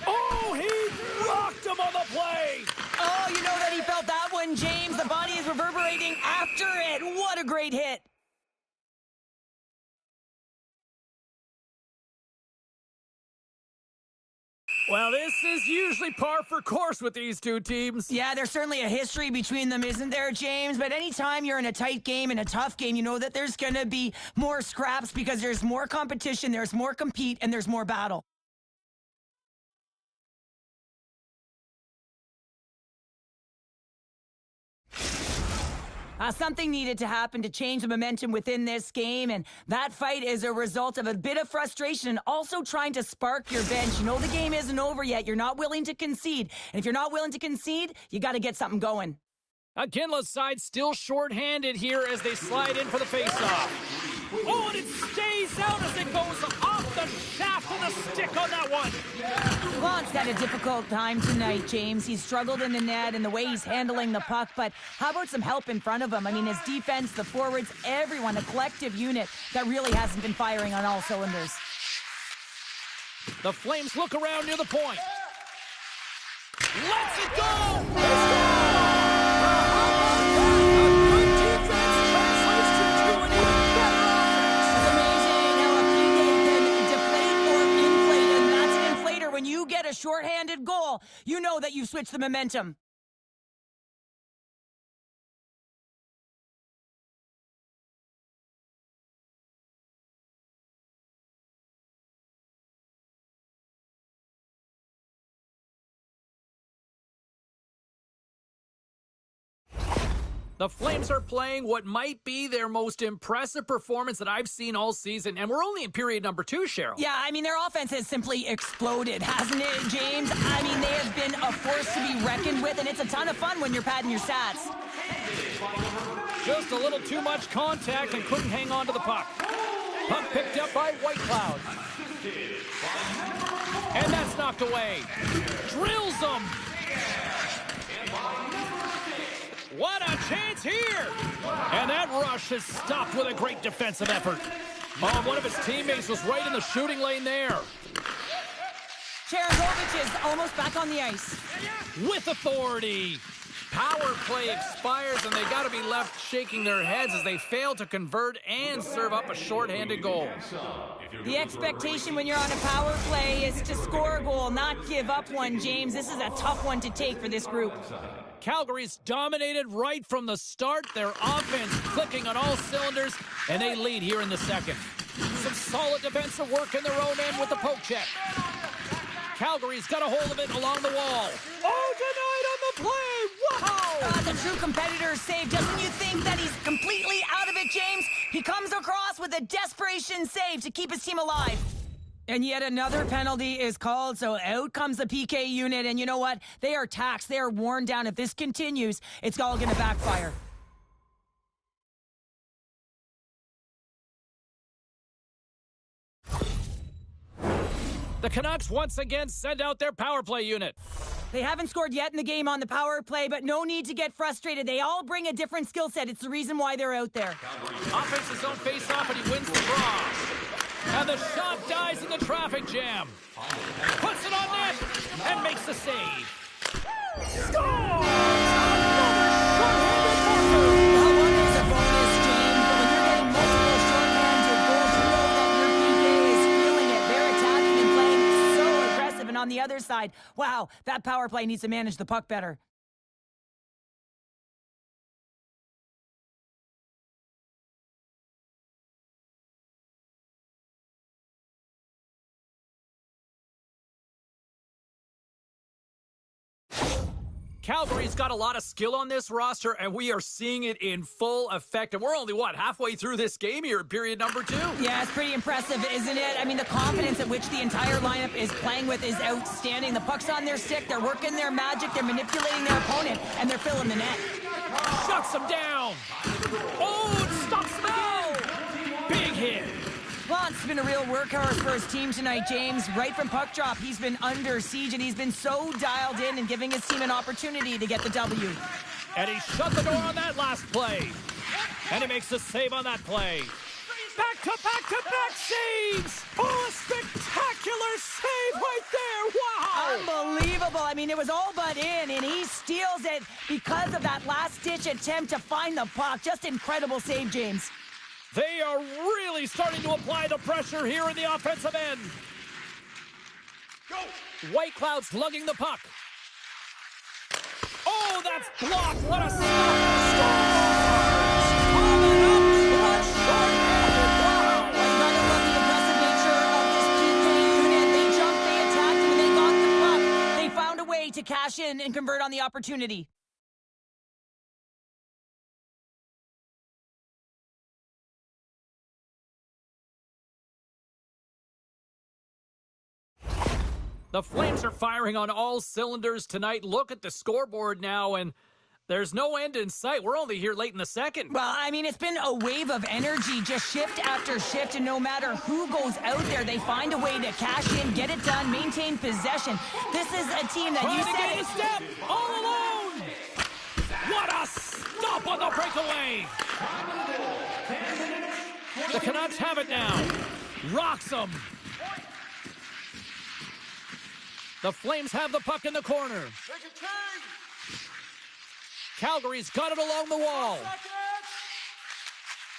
[SPEAKER 1] Oh, he rocked him on the play!
[SPEAKER 2] Oh, you know that he felt that one, James. The body is reverberating after it. What a great hit.
[SPEAKER 1] Well, this is usually par for course with these two teams.
[SPEAKER 2] Yeah, there's certainly a history between them, isn't there, James? But anytime you're in a tight game, in a tough game, you know that there's going to be more scraps because there's more competition, there's more compete, and there's more battle. Something needed to happen to change the momentum within this game, and that fight is a result of a bit of frustration and also trying to spark your bench. You know the game isn't over yet. You're not willing to concede, and if you're not willing to concede, you got to get something going.
[SPEAKER 1] Akinla's side still short-handed here as they slide in for the face-off. Oh, and it stays out as it goes off the shaft of the stick on that one.
[SPEAKER 2] Lance had a difficult time tonight, James. He's struggled in the net and the way he's handling the puck, but how about some help in front of him? I mean, his defense, the forwards, everyone, a collective unit that really hasn't been firing on all cylinders.
[SPEAKER 1] The Flames look around near the point. Let's it go! Let's go!
[SPEAKER 2] When you get a shorthanded goal, you know that you've switched the momentum.
[SPEAKER 1] The Flames are playing what might be their most impressive performance that I've seen all season, and we're only in period number 2, Cheryl.
[SPEAKER 2] Yeah, I mean, their offense has simply exploded, hasn't it, James? I mean, they have been a force to be reckoned with, and it's a ton of fun when you're padding your stats.
[SPEAKER 1] Just a little too much contact and couldn't hang on to the puck. Puck picked up by Whitecloud. And that's knocked away. Drills them. What a chance here! And that rush is stopped with a great defensive effort. Oh, one of his teammates was right in the shooting lane there.
[SPEAKER 2] Cherangovic is almost back on the ice.
[SPEAKER 1] With authority. Power play expires, and they got to be left shaking their heads as they fail to convert and serve up a shorthanded goal.
[SPEAKER 2] The expectation when you're on a power play is to score a goal, not give up one, James. This is a tough one to take for this group.
[SPEAKER 1] Calgary's dominated right from the start. Their offense clicking on all cylinders, and they lead here in the second. Some solid defensive work in their own end with the poke check. Calgary's got a hold of it along the wall. Oh, denied on the play! Wow!
[SPEAKER 2] The true competitor save. Doesn't you think that he's completely out of it, James? He comes across with a desperation save to keep his team alive. And yet another penalty is called, so out comes the PK unit. And you know what? They are taxed. They are worn down. If this continues, it's all going to backfire.
[SPEAKER 1] The Canucks once again send out their power play unit.
[SPEAKER 2] They haven't scored yet in the game on the power play, but no need to get frustrated. They all bring a different skill set. It's the reason why they're out there.
[SPEAKER 1] Offensive zone face-off, and he wins the draw. And the shot dies in the traffic jam. Puts it on net and makes the save. Scores! Another short-handed marker.
[SPEAKER 2] Well, one is a bonus, James, but when you're getting multiple short-handed goals, you know that your PK is feeling it. They're attacking and playing so aggressive. And on the other side, wow, that power play needs to manage the puck better.
[SPEAKER 1] Calgary's got a lot of skill on this roster, and we are seeing it in full effect. And we're only, halfway through this game here in period number 2?
[SPEAKER 2] Yeah, it's pretty impressive, isn't it? I mean, the confidence at which the entire lineup is playing with is outstanding. The puck's on their stick, they're working their magic, they're manipulating their opponent, and they're filling the net.
[SPEAKER 1] Shuts them down. Oh, it stops them again. Big hit.
[SPEAKER 2] Lance has been a real workhorse for his team tonight, James. Right from puck drop, he's been under siege, and he's been so dialed in and giving his team an opportunity to get the W.
[SPEAKER 1] And he shut the door on that last play. And he makes the save on that play. Back-to-back-to-back saves! Oh, a spectacular save right there! Wow!
[SPEAKER 2] Unbelievable. I mean, it was all but in, and he steals it because of that last-ditch attempt to find the puck. Just incredible save, James.
[SPEAKER 1] They are really starting to apply the pressure here in the offensive end. Go! Whitecloud's lugging the puck. Oh, that's blocked. What a stop. Scores! Coming up, Grudge short-handed. Wow!
[SPEAKER 2] You gotta love the aggressive nature of this PK unit. They jumped, they attacked, and they got the puck. They found a way to cash in and convert on the opportunity.
[SPEAKER 1] The Flames are firing on all cylinders tonight. Look at the scoreboard now, and there's no end in sight. We're only here late in the second.
[SPEAKER 2] Well, I mean, it's been a wave of energy, just shift after shift, and no matter who goes out there, they find a way to cash in, get it done, maintain possession. This is a team that you
[SPEAKER 1] Trying to
[SPEAKER 2] said...
[SPEAKER 1] gain a step, all alone! What a stop on the breakaway! The Canucks have it now. Rocks them. The Flames have the puck in the corner. Calgary's got it along the wall.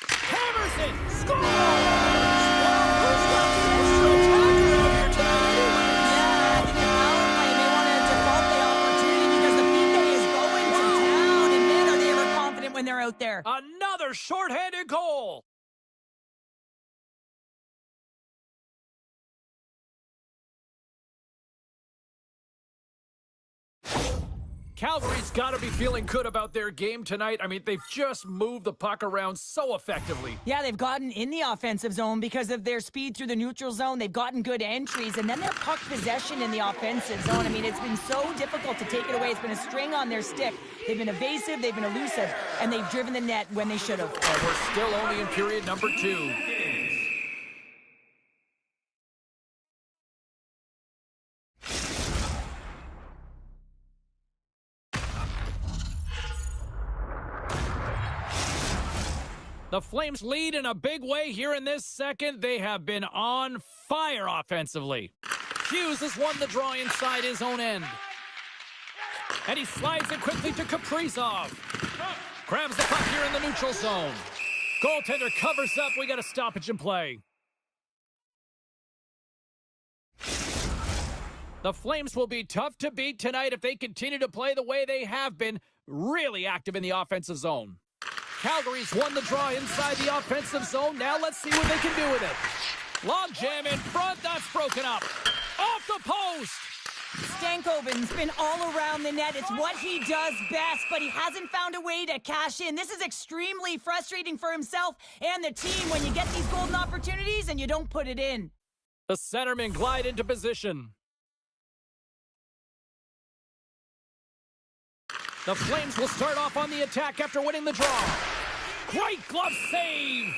[SPEAKER 1] Hammers it! Scores! Well, who's got the extra attacker out here tonight anyway?
[SPEAKER 2] Yeah, I think the power play may want to default the opportunity because the Pete is going to town, and man, are they ever confident when they're out there.
[SPEAKER 1] Another shorthanded goal. Calgary's got to be feeling good about their game tonight. I mean, they've just moved the puck around so effectively.
[SPEAKER 2] Yeah, they've gotten in the offensive zone because of their speed through the neutral zone. They've gotten good entries, and then their puck possession in the offensive zone. I mean, it's been so difficult to take it away. It's been a string on their stick. They've been evasive, they've been elusive, and they've driven the net when they should have.
[SPEAKER 1] And we're still only in period number 2. The Flames lead in a big way here in this second. They have been on fire offensively. Hughes has won the draw inside his own end. And he slides it quickly to Kaprizov. Grabs the puck here in the neutral zone. Goaltender covers up. We got a stoppage in play. The Flames will be tough to beat tonight if they continue to play the way they have been, really active in the offensive zone. Calgary's won the draw inside the offensive zone. Now let's see what they can do with it. Log jam in front. That's broken up. Off the post.
[SPEAKER 2] Stankoven's been all around the net. It's what he does best, but he hasn't found a way to cash in. This is extremely frustrating for himself and the team when you get these golden opportunities and you don't put it in.
[SPEAKER 1] The centermen glide into position. The Flames will start off on the attack after winning the draw. Great glove save!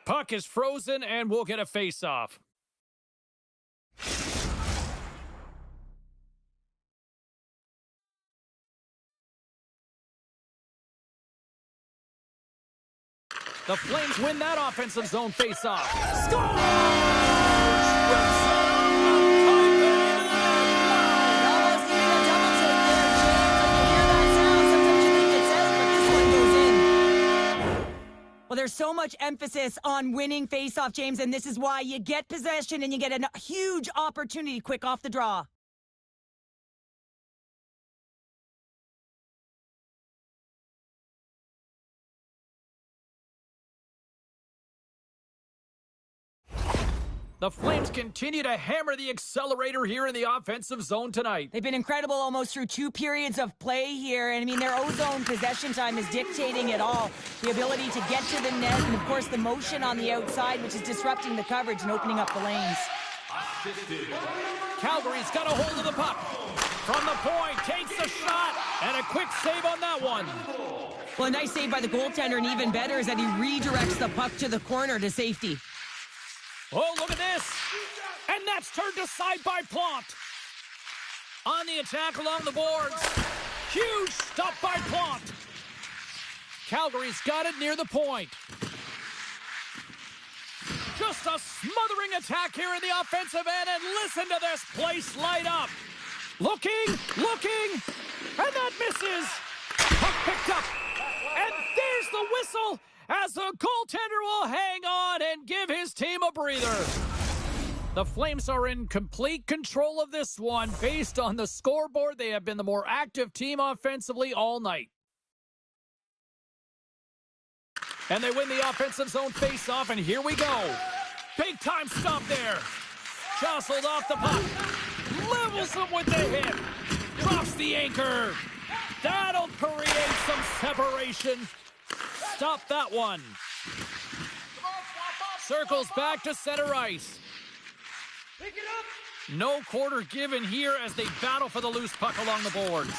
[SPEAKER 1] Puck is frozen and we'll get a face-off. The Flames win that offensive zone face-off. Scores!
[SPEAKER 2] Well, there's so much emphasis on winning face-off, James, and this is why you get possession and you get a huge opportunity quick off the draw.
[SPEAKER 1] The Flames continue to hammer the accelerator here in the offensive zone tonight.
[SPEAKER 2] They've been incredible almost through 2 periods of play here. And I mean, their O-zone possession time is dictating it all. The ability to get to the net and, of course, the motion on the outside, which is disrupting the coverage and opening up the lanes.
[SPEAKER 1] Calgary's got a hold of the puck. From the point, takes the shot, and a quick save on that one.
[SPEAKER 2] Well, a nice save by the goaltender, and even better is that he redirects the puck to the corner to safety.
[SPEAKER 1] Oh, look at this. And that's turned aside by Plante. On the attack along the boards. Huge stop by Plante. Calgary's got it near the point. Just a smothering attack here in the offensive end, and listen to this place light up. Looking, and that misses. Puck picked up, and there's the whistle as the goaltender will hang on and give his team a breather. The Flames are in complete control of this one. Based on the scoreboard, they have been the more active team offensively all night. And they win the offensive zone face-off, and here we go. Big-time stop there. Jostled off the puck. Levels him with the hit. Drops the anchor. That'll create some separation. Stop that one. Circles back to center ice.
[SPEAKER 3] Pick it up.
[SPEAKER 1] No quarter given here as they battle for the loose puck along the boards.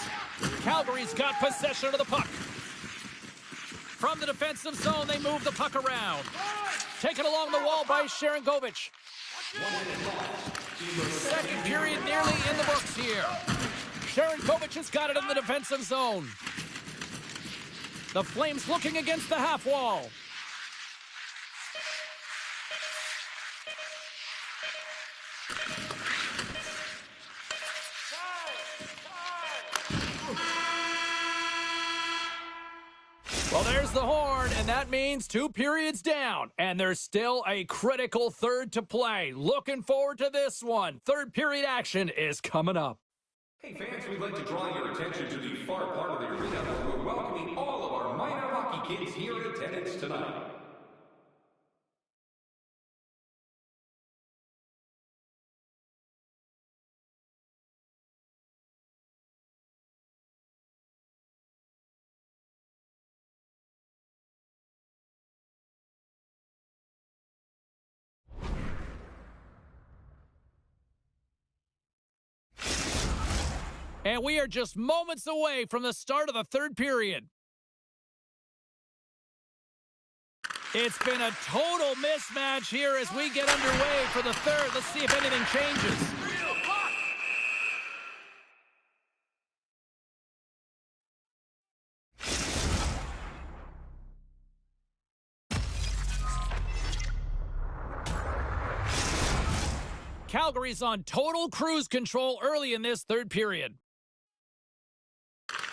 [SPEAKER 1] Calgary's got possession of the puck. From the defensive zone, they move the puck around. Taken along the wall by Sharangovich. Second period nearly in the books here. Sharangovich has got it in the defensive zone. The Flames looking against the half wall. Well, there's the horn, and that means 2 periods down. And there's still a critical third to play. Looking forward to this one. Third period action is coming up.
[SPEAKER 3] Hey fans, we'd like to draw your attention to the far part of the arena where we're welcoming all of our minor hockey kids here in attendance tonight.
[SPEAKER 1] And we are just moments away from the start of the third period. It's been a total mismatch here as we get underway for the third. Let's see if anything changes. Calgary's on total cruise control early in this third period.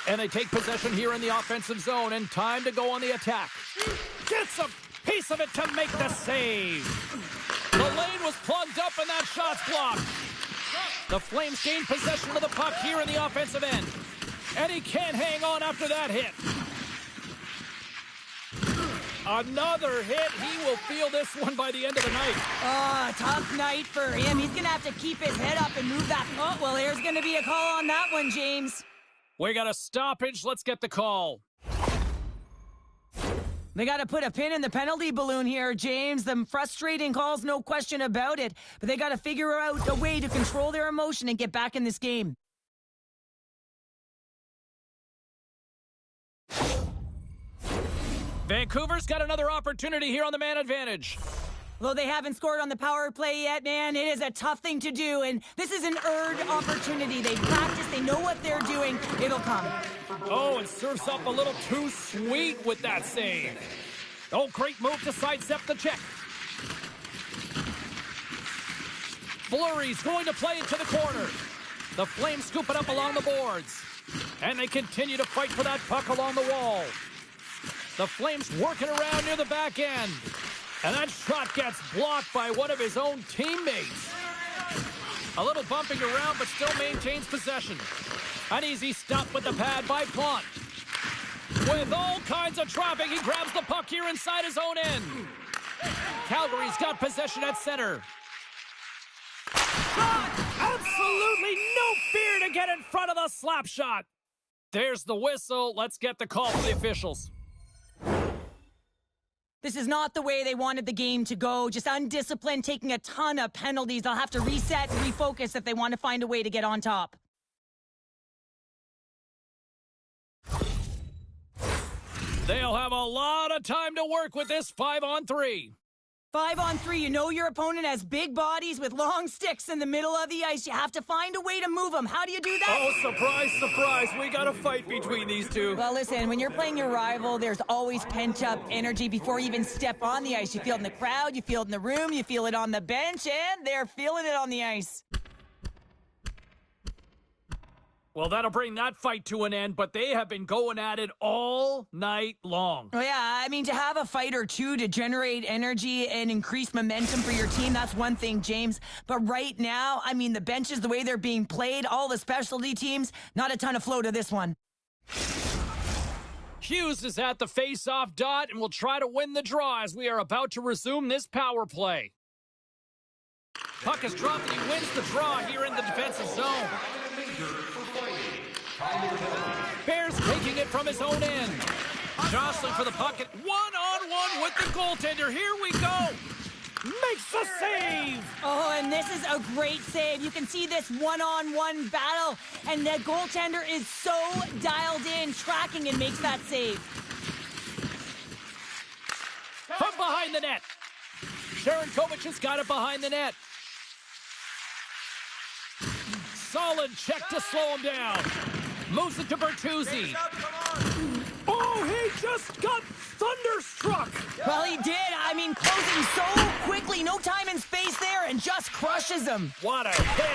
[SPEAKER 1] And they take possession here in the offensive zone, and time to go on the attack. Gets a piece of it to make the save. The lane was plugged up and that shot's blocked. The Flames gain possession of the puck here in the offensive end. And he can't hang on after that hit. Another hit. He will feel this one by the end of the night.
[SPEAKER 2] Oh, tough night for him. He's going to have to keep his head up and move that. Oh, well, there's going to be a call on that one, James.
[SPEAKER 1] We got a stoppage. Let's get the call.
[SPEAKER 2] They got to put a pin in the penalty balloon here, James. Them frustrating calls, no question about it. But they got to figure out a way to control their emotion and get back in this game.
[SPEAKER 1] Vancouver's got another opportunity here on the man advantage.
[SPEAKER 2] Though they haven't scored on the power play yet, man, it is a tough thing to do, and this is an earned opportunity. They practice, they know what they're doing. It'll come.
[SPEAKER 1] Oh, and surfs up a little too sweet with that save. Oh, great move to sidestep the check. Fleury's going to play it to the corner. The Flames scoop it up along the boards. And they continue to fight for that puck along the wall. The Flames working around near the back end. And that shot gets blocked by one of his own teammates. A little bumping around, but still maintains possession. An easy stop with the pad by Plante. With all kinds of traffic, he grabs the puck here inside his own end. Calgary's got possession at center. Shot! Absolutely no fear to get in front of the slap shot. There's the whistle. Let's get the call from the officials.
[SPEAKER 2] This is not the way they wanted the game to go. Just undisciplined, taking a ton of penalties. They'll have to reset and refocus if they want to find a way to get on top.
[SPEAKER 1] They'll have a lot of time to work with this 5-on-3.
[SPEAKER 2] 5-on-3, you know your opponent has big bodies with long sticks in the middle of the ice. You have to find a way to move them. How do you do that?
[SPEAKER 1] Oh, surprise, surprise. We got a fight between these two.
[SPEAKER 2] Well, listen, when you're playing your rival, there's always pent-up energy before you even step on the ice. You feel it in the crowd, you feel it in the room, you feel it on the bench, and they're feeling it on the ice.
[SPEAKER 1] Well, that'll bring that fight to an end, but they have been going at it all night long.
[SPEAKER 2] Oh, yeah, I mean, to have a fight or two to generate energy and increase momentum for your team, that's one thing, James. But right now, I mean, the benches, the way they're being played, all the specialty teams, not a ton of flow to this one.
[SPEAKER 1] Hughes is at the face-off dot and will try to win the draw as we are about to resume this power play. Puck is dropped and he wins the draw here in the defensive zone. Bears taking it from his own end. Jostling for the puck. One-on-one with the goaltender. Here we go. Makes the save!
[SPEAKER 2] Oh, and this is a great save. You can see this one-on-one battle, and the goaltender is so dialed in, tracking, and makes that save.
[SPEAKER 1] From behind the net. Sharankovic has got it behind the net. Solid check to slow him down. Moves it to Bertuzzi. Oh, he just got thunderstruck.
[SPEAKER 2] Well, he did. I mean, closing so quickly, no time and space there, and just crushes him.
[SPEAKER 1] What a hit.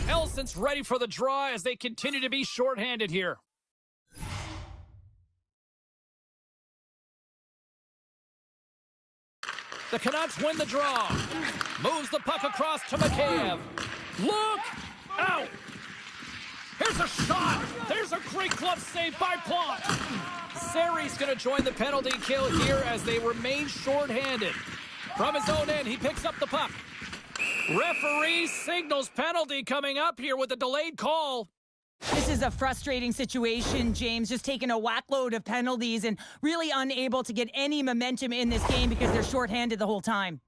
[SPEAKER 1] Elson's ready for the draw as they continue to be shorthanded here. The Canucks win the draw. Moves the puck across to Mikheyev. Look out! Here's a shot. There's a great glove save by Plot. Zari's going to join the penalty kill here as they remain shorthanded. From his own end, he picks up the puck. Referee signals penalty coming up here with a delayed call.
[SPEAKER 2] This is a frustrating situation, James, just taking a whack load of penalties and really unable to get any momentum in this game because they're shorthanded the whole time.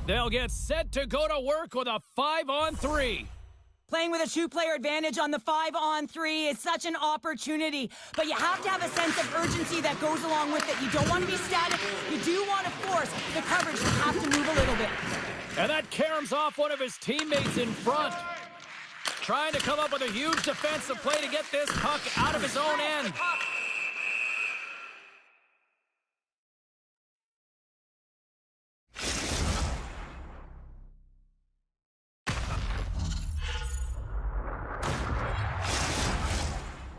[SPEAKER 1] They'll get set to go to work with a 5-on-3.
[SPEAKER 2] Playing with a two-player advantage on the 5-on-3 is such an opportunity, but you have to have a sense of urgency that goes along with it. You don't want to be static. You do want to force the coverage to have to move a little bit.
[SPEAKER 1] And that caroms off one of his teammates in front. Trying to come up with a huge defensive play to get this puck out of his own end.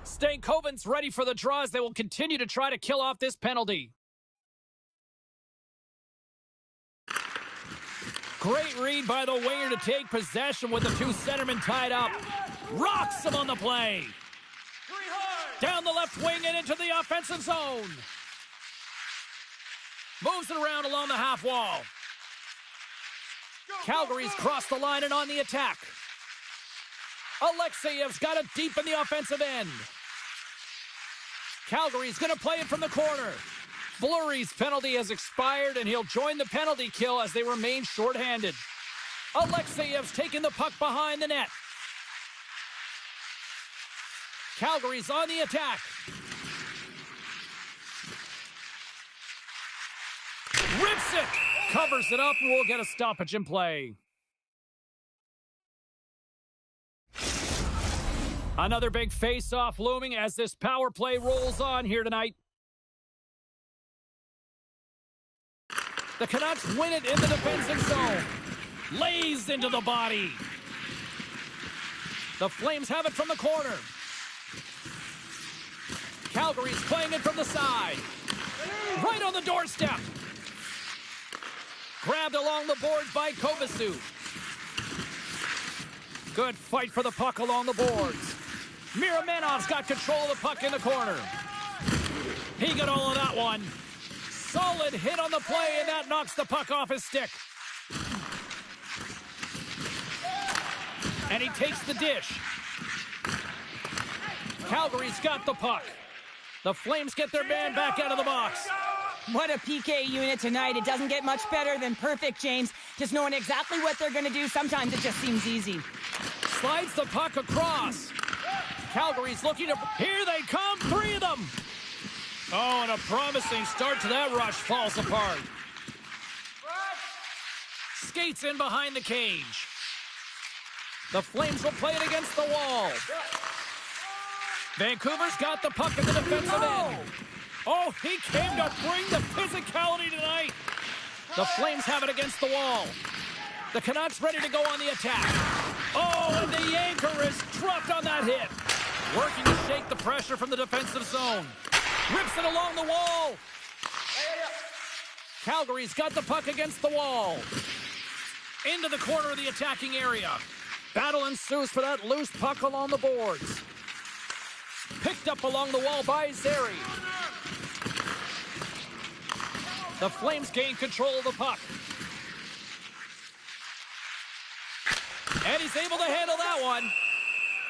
[SPEAKER 1] Stankoven's ready for the draws. They will continue to try to kill off this penalty. Great read by the winger to take possession with the two centermen tied up. Rocks him on the play. Down the left wing and into the offensive zone. Moves it around along the half wall. Calgary's crossed the line and on the attack. Alexeyev's got it deep in the offensive end. Calgary's going to play it from the corner. Fleury's penalty has expired, and he'll join the penalty kill as they remain shorthanded. Alexeyev's taking the puck behind the net. Calgary's on the attack. Rips it! Covers it up, and we'll get a stoppage in play. Another big face-off looming as this power play rolls on here tonight. The Canucks win it in the defensive zone. Lays into the body. The Flames have it from the corner. Calgary's playing it from the side. Right on the doorstep. Grabbed along the boards by Kovacic. Good fight for the puck along the boards. Miramenov's got control of the puck in the corner. He got all of that one. Solid hit on the play, and that knocks the puck off his stick. And he takes the dish. Calgary's got the puck. The Flames get their man back out of the box.
[SPEAKER 2] What a PK unit tonight. It doesn't get much better than perfect, James. Just knowing exactly what they're going to do, sometimes it just seems easy.
[SPEAKER 1] Slides the puck across. Calgary's looking to... Here they come, three of them. Oh, and a promising start to that rush falls apart. Skates in behind the cage. The Flames will play it against the wall. Vancouver's got the puck in the defensive end. Oh, he came to bring the physicality tonight. The Flames have it against the wall. The Canucks ready to go on the attack. Oh, and the anchor is dropped on that hit. Working to shake the pressure from the defensive zone. Rips it along the wall. Calgary's got the puck against the wall. Into the corner of the attacking area. Battle ensues for that loose puck along the boards. Picked up along the wall by Zary. The Flames gain control of the puck. And he's able to handle that one.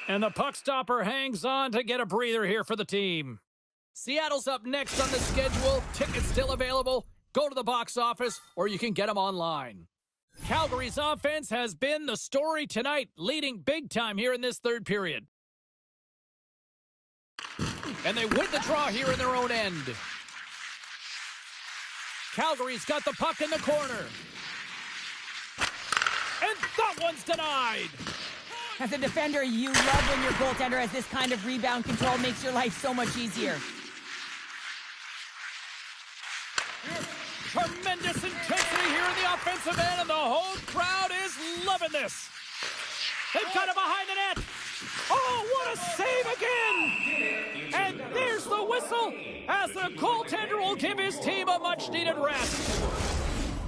[SPEAKER 1] And the puck stopper hangs on to get a breather here for the team. Seattle's up next on the schedule. Tickets still available. Go to the box office, or you can get them online. Calgary's offense has been the story tonight, leading big time here in this third period. And they win the draw here in their own end. Calgary's got the puck in the corner. And that one's denied.
[SPEAKER 2] As a defender, you love when your goaltender has this kind of rebound control. Makes your life so much easier.
[SPEAKER 1] Tremendous intensity here in the offensive end, and the whole crowd is loving this. They've got it behind the net. Oh, what a save again! And there's the whistle as the goaltender will give his team a much-needed rest.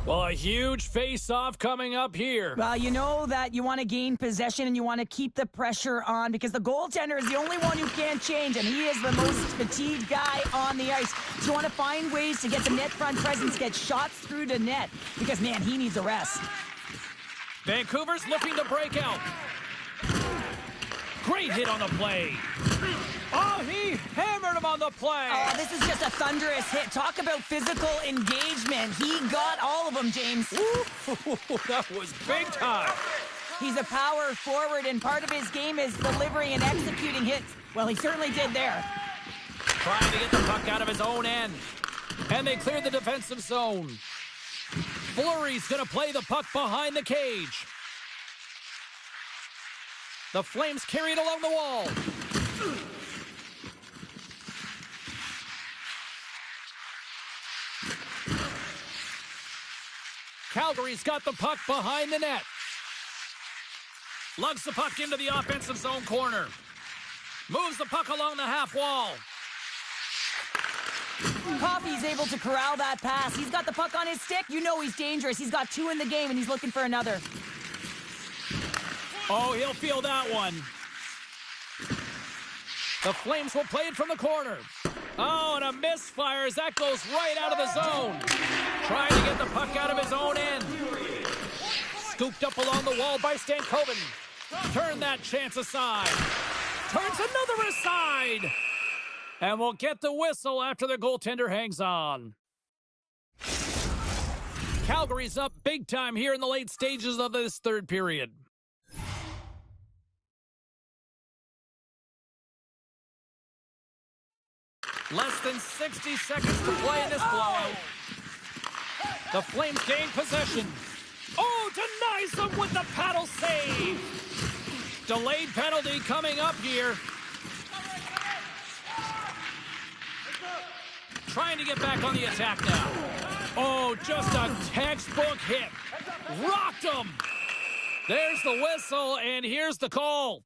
[SPEAKER 1] Well, a huge face-off coming up here.
[SPEAKER 2] Well, you know that you want to gain possession and you want to keep the pressure on because the goaltender is the only one who can't change, and he is the most fatigued guy on the ice. So you want to find ways to get the net front presence, get shots through the net because, man, he needs a rest.
[SPEAKER 1] Vancouver's looking to break out. Great hit on the play. Oh, he hammered him on the play.
[SPEAKER 2] Oh, this is just a thunderous hit. Talk about physical engagement. He got all of them, James.
[SPEAKER 1] Ooh, that was big time.
[SPEAKER 2] He's a power forward, and part of his game is delivering and executing hits. Well, he certainly did there.
[SPEAKER 1] Trying to get the puck out of his own end. And they cleared the defensive zone. Fleury's going to play the puck behind the cage. The Flames carry it along the wall. Calgary's got the puck behind the net. Lugs the puck into the offensive zone corner. Moves the puck along the half wall.
[SPEAKER 2] Coffey's able to corral that pass. He's got the puck on his stick. You know he's dangerous. He's got 2 in the game, and he's looking for another.
[SPEAKER 1] Oh, he'll feel that one. The Flames will play it from the corner. Oh, and a misfire as that goes right out of the zone. Trying to get the puck out of his own end. Scooped up along the wall by Stankoven. Turn that chance aside. Turns another aside. And we'll get the whistle after the goaltender hangs on. Calgary's up big time here in the late stages of this third period. Less than 60 seconds to play in this blowout. The Flames gain possession. Oh, denies them with the paddle save. Delayed penalty coming up here. Trying to get back on the attack now. Oh, just a textbook hit. Rocked him. There's the whistle, and here's the call.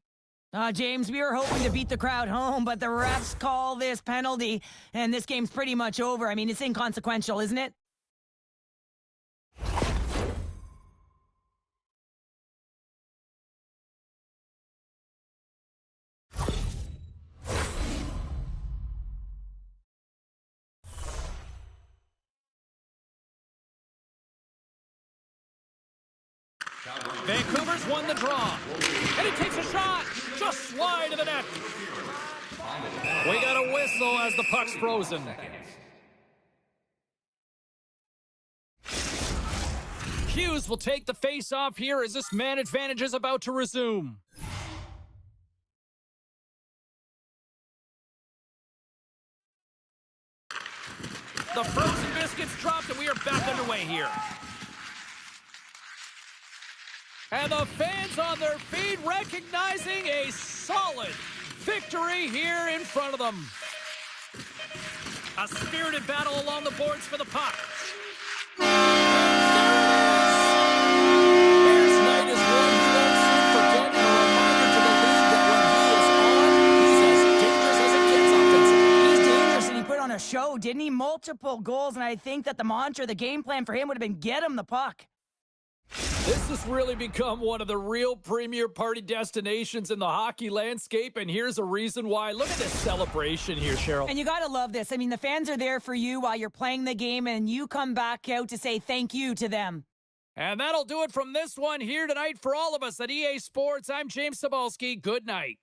[SPEAKER 2] James, we were hoping to beat the crowd home, but the refs call this penalty, and this game's pretty much over. I mean, it's inconsequential, isn't it?
[SPEAKER 1] Vancouver's won the draw. And he takes a shot. Just wide of the net. We got a whistle as the puck's frozen. Hughes will take the face-off here as this man advantage is about to resume. The frozen biscuits dropped and we are back underway here. And the fans on their feet recognizing a solid victory here in front of them. A spirited battle along the boards for the puck. Bears night is one he won't soon forget, and a reminder to the league that when he is on, he's as dangerous as it gets offensively.
[SPEAKER 2] He's dangerous, and he put on a show, didn't he? Multiple goals, and I think that the mantra, the game plan for him would have been get him the puck.
[SPEAKER 1] This has really become one of the real premier party destinations in the hockey landscape, and here's a reason why. Look at this celebration here, Cheryl.
[SPEAKER 2] And you got to love this. I mean, the fans are there for you while you're playing the game, and you come back out to say thank you to them.
[SPEAKER 1] And that'll do it from this one here tonight for all of us at EA Sports. I'm James Cebulski. Good night.